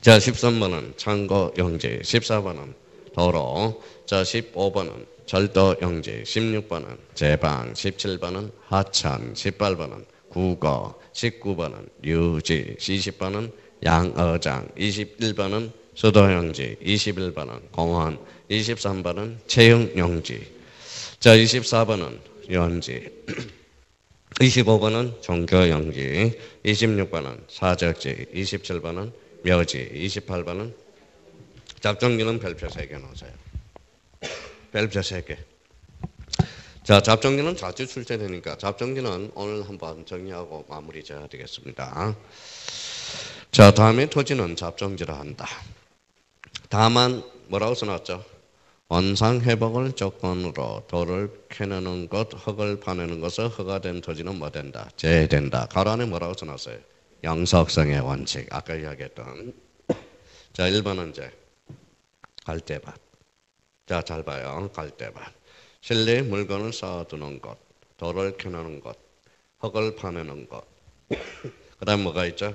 Speaker 1: 자, 13번은 창고영지. 14번은 도로. 자, 15번은 절도영지, 16번은 제방, 17번은 하천, 18번은 국어, 19번은 유지, 20번은 양어장, 21번은 수도영지, 21번은 공원, 23번은 체육영지. 자, 24번은 연지, 25번은 종교영지, 26번은 사적지, 27번은 묘지, 28번은 잡종지는 별표 3개 넣으세요. 별표 3개. 자, 잡정지는 자주 출제되니까 잡정지는 오늘 한번 정리하고 마무리 지어야 되겠습니다. 자, 다음에 토지는 잡정지를 한다. 다만 뭐라고 써놨죠? 원상회복을 조건으로 돌을 캐내는 것, 흙을 파내는 것을 허가된 토지는 뭐 된다? 제외된다. 가로 안에 뭐라고 써놨어요? 영속성의 원칙. 아까 이야기했던. 자, 1번은 이제 갈대밭. 자, 잘 봐요. 갈대밭. 실내에 물건을 쌓아두는 것, 돌을 캐내는 것, 흙을 파내는 것. 그 다음에 뭐가 있죠?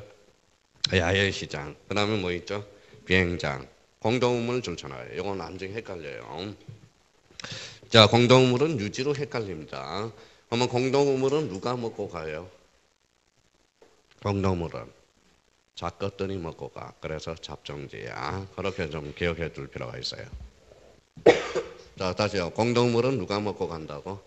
Speaker 1: 야외시장. 그 다음에 뭐 있죠? 비행장. 공동우물 줄쳐놔요. 이건 나중에 헷갈려요. 자, 공동우물은 유지로 헷갈립니다. 그러면 공동우물은 누가 먹고 가요? 공동우물은 작것들이 먹고 가. 그래서 잡정지야. 그렇게 좀 기억해 둘 필요가 있어요. 자, 다시요. 공동물은 누가 먹고 간다고?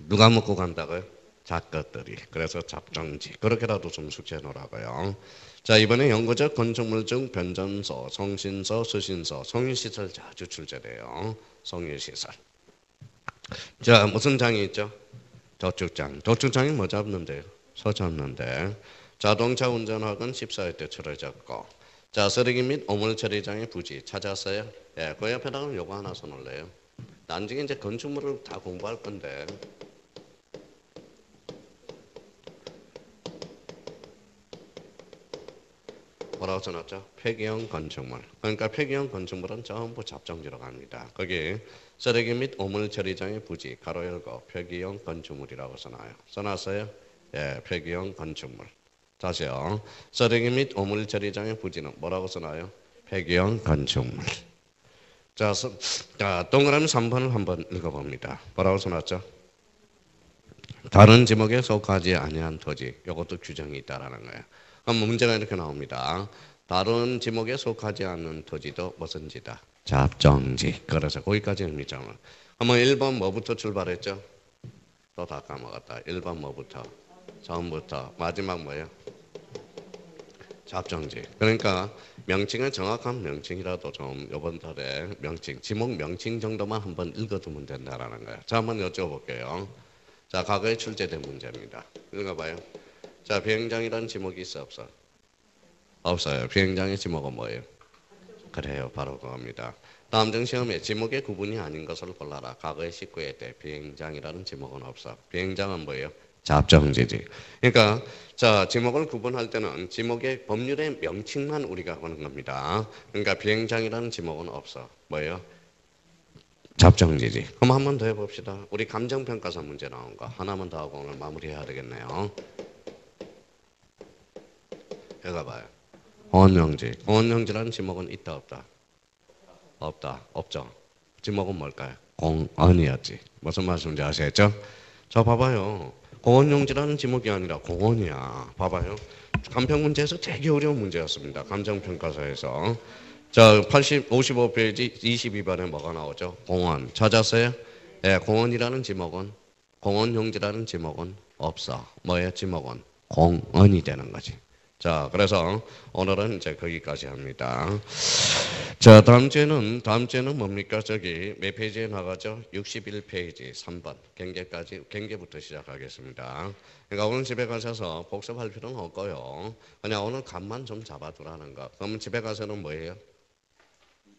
Speaker 1: 누가 먹고 간다고요? 작것들이. 그래서 잡정지. 그렇게라도 좀 숙지해 놓으라고요. 자, 이번에 영구적 건축물 중 변전소, 송신소, 수신소, 송일시설 자주 출제돼요. 송일시설. 자, 무슨 장이 있죠? 저축장. 저축장이 뭐 잡는데요? 서졌는데 자동차 운전학은 14회 때 치러졌고 자 쓰레기 및 오물 처리장의 부지 찾았어요? 예, 그 옆에다가 요거 하나 써놓을래요. 나중에 이제 건축물을 다 공부할 건데 뭐라고 써놨죠? 폐기형 건축물. 그러니까 폐기형 건축물은 전부 잡정지로 갑니다. 거기 쓰레기 및 오물 처리장의 부지 가로 열고 폐기형 건축물이라고 써놔요. 써놨어요? 예, 폐기형 건축물. 다시요. 쓰레기 및 오물 처리장의 부지는 뭐라고 써놔요? 폐기형 건축물. 자, 동그라미 3번을 한번 읽어봅니다. 뭐라고 써놨죠? 다른 지목에 속하지 아니한 토지. 이것도 규정이 있다라는 거예요. 그럼 문제가 이렇게 나옵니다. 다른 지목에 속하지 않는 토지도 무슨 지다? 잡정지. 그래서 거기까지 의미점을. 한번 1번 뭐부터 출발했죠? 또 다 까먹었다. 1번 뭐부터? 처음부터. 마지막 뭐예요? 잡정지. 그러니까 명칭은 정확한 명칭이라도 좀 이번 달에 명칭, 지목 명칭 정도만 한번 읽어두면 된다라는 거예요. 자, 한번 여쭤볼게요. 자, 과거에 출제된 문제입니다. 읽어봐요. 자, 비행장이라는 지목이 있어 없어? 없어요. 비행장의 지목은 뭐예요? 그래요. 바로 그겁니다. 다음 중 시험에 지목의 구분이 아닌 것을 골라라. 과거의 19회 때 비행장이라는 지목은 없어. 비행장은 뭐예요? 잡정지지. 그러니까 자 지목을 구분할 때는 지목의 법률의 명칭만 우리가 보는 겁니다. 그러니까 비행장이라는 지목은 없어. 뭐예요? 잡정지지. 그럼 한 번 더 해봅시다. 우리 감정평가사 문제 나온 거 하나만 더 하고 오늘 마무리해야 되겠네요. 해가 봐요. 공원용지. 공원용지라는 지목은 있다 없다? 없다. 없죠. 지목은 뭘까요? 공원이었지. 무슨 말씀인지 아시겠죠? 자 봐봐요. 공원용지라는 지목이 아니라 공원이야. 봐봐요. 감평문제에서 되게 어려운 문제였습니다. 감정평가서에서. 자 55페이지 22번에 뭐가 나오죠? 공원. 찾았어요? 네, 공원이라는 지목은 공원용지라는 지목은 없어. 뭐예요? 지목은 공원이 되는 거지. 자, 그래서 오늘은 이제 거기까지 합니다. 자, 다음 주에는 뭡니까? 저기 몇 페이지에 나가죠? 61페이지 3번 경계부터 시작하겠습니다. 그러니까 오늘 집에 가셔서 복습할 필요는 없고요. 그냥 오늘 감만 좀 잡아두라는 거. 그러면 집에 가서는 뭐예요?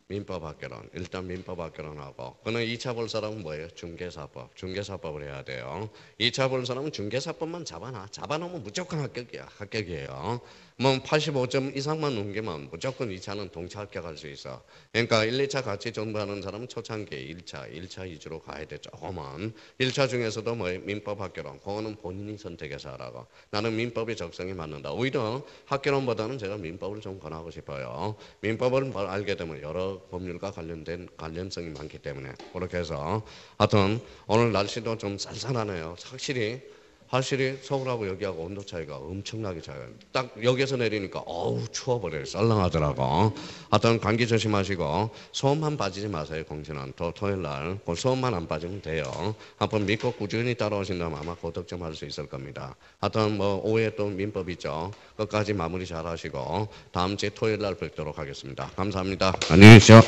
Speaker 1: 민법학개론. 일단 민법학개론하고 그는 2차 볼 사람은 뭐예요? 중개사법. 중개사법을 해야 돼요. 2차 볼 사람은 중개사법만 잡아놔. 잡아놓으면 무조건 합격이에요. 뭐 85점 이상만 넘기면 무조건 2차는 동차 합격할 수 있어. 그러니까 1, 2차 같이 전부하는 사람은 초창기에 1차 위주로 가야 돼. 조금은. 1차 중에서도 뭐예요? 민법학개론. 그거는 본인이 선택해서 하라고. 나는 민법이 적성이 맞는다. 오히려 학개론보다는 제가 민법을 좀 권하고 싶어요. 민법을 알게 되면 여러 법률과 관련된 관련성이 많기 때문에 그렇게 해서 하여튼 오늘 날씨도 좀 쌀쌀하네요. 확실히 서울하고 여기하고 온도 차이가 엄청나게 차요. 딱 여기서 내리니까 어우 추워버려요. 썰렁하더라고. 하여튼 감기 조심하시고 소음만 빠지지 마세요. 공신은 토요일날 소음만 안 빠지면 돼요. 한번 믿고 꾸준히 따라오신다면 아마 고득 좀 할 수 있을 겁니다. 하여튼 뭐 오후에 또 민법 있죠. 끝까지 마무리 잘 하시고 다음 주에 토요일날 뵙도록 하겠습니다. 감사합니다. 안녕히 계십시오.